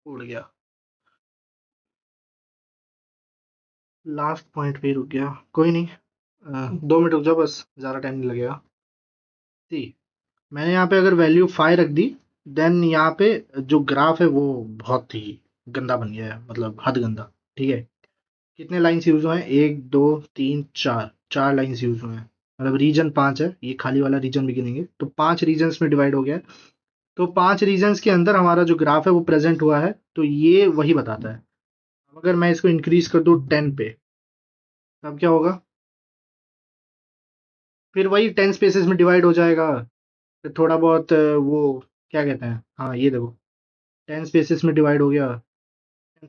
उड़ गया, लास्ट पॉइंट पे ही रुक गया। कोई नहीं, 2 मिनट रुक जाओ बस, ज़्यादा टाइम नहीं लगेगा। सी, मैंने यहाँ पे अगर वैल्यू 5 रख दी, देन यहाँ पे जो ग्राफ है वो बहुत ही गंदा बन गया है, मतलब हद गंदा। ठीक है, कितने लाइन्स यूज हुए हैं, 1 2 3 4, 4 लाइन्स यूज हुए हैं। मतलब रीजन 5 है, ये खाली वाला रीजन भी गिनेंगे तो 5 रीजन्स में डिवाइड हो गया है। तो 5 रीजन्स के अंदर हमारा जो ग्राफ है वो प्रेजेंट हुआ है, तो ये वही बताता है। अब अगर मैं इसको इंक्रीज कर दूं 10 पे, तब क्या होगा, फिर वही 10 स्पेसेस में डिवाइड हो जाएगा। फिर थोड़ा बहुत वो क्या कहते हैं, हाँ ये देखो 10 स्पेसेस में डिवाइड हो गया।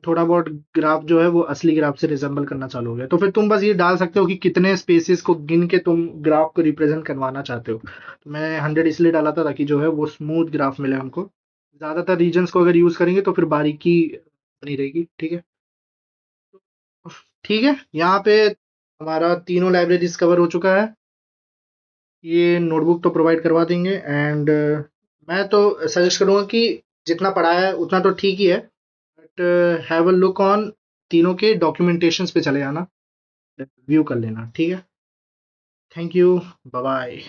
थोड़ा बहुत ग्राफ जो है वो असली ग्राफ से रिजेंबल करना चालू हो गया। तो फिर तुम बस ये डाल सकते हो कि कितने स्पेसेस को गिन के तुम ग्राफ को रिप्रेजेंट करवाना चाहते हो। तो मैंने 100 इसलिए डाला था ताकि जो है वो स्मूथ ग्राफ मिले हमको। ज़्यादातर रीजन्स को अगर यूज़ करेंगे तो फिर बारीकी बनी रहेगी। ठीक है, ठीक है, यहाँ पे हमारा तीनों लाइब्रेरीज कवर हो चुका है। ये नोटबुक तो प्रोवाइड करवा देंगे। एंड मैं तो सजेस्ट करूँगा कि जितना पढ़ाया है उतना तो ठीक ही है, but have a look on तीनों के डॉक्यूमेंटेशंस पे चले जाना, व्यू कर लेना। ठीक है, थैंक यू, बाय बाय।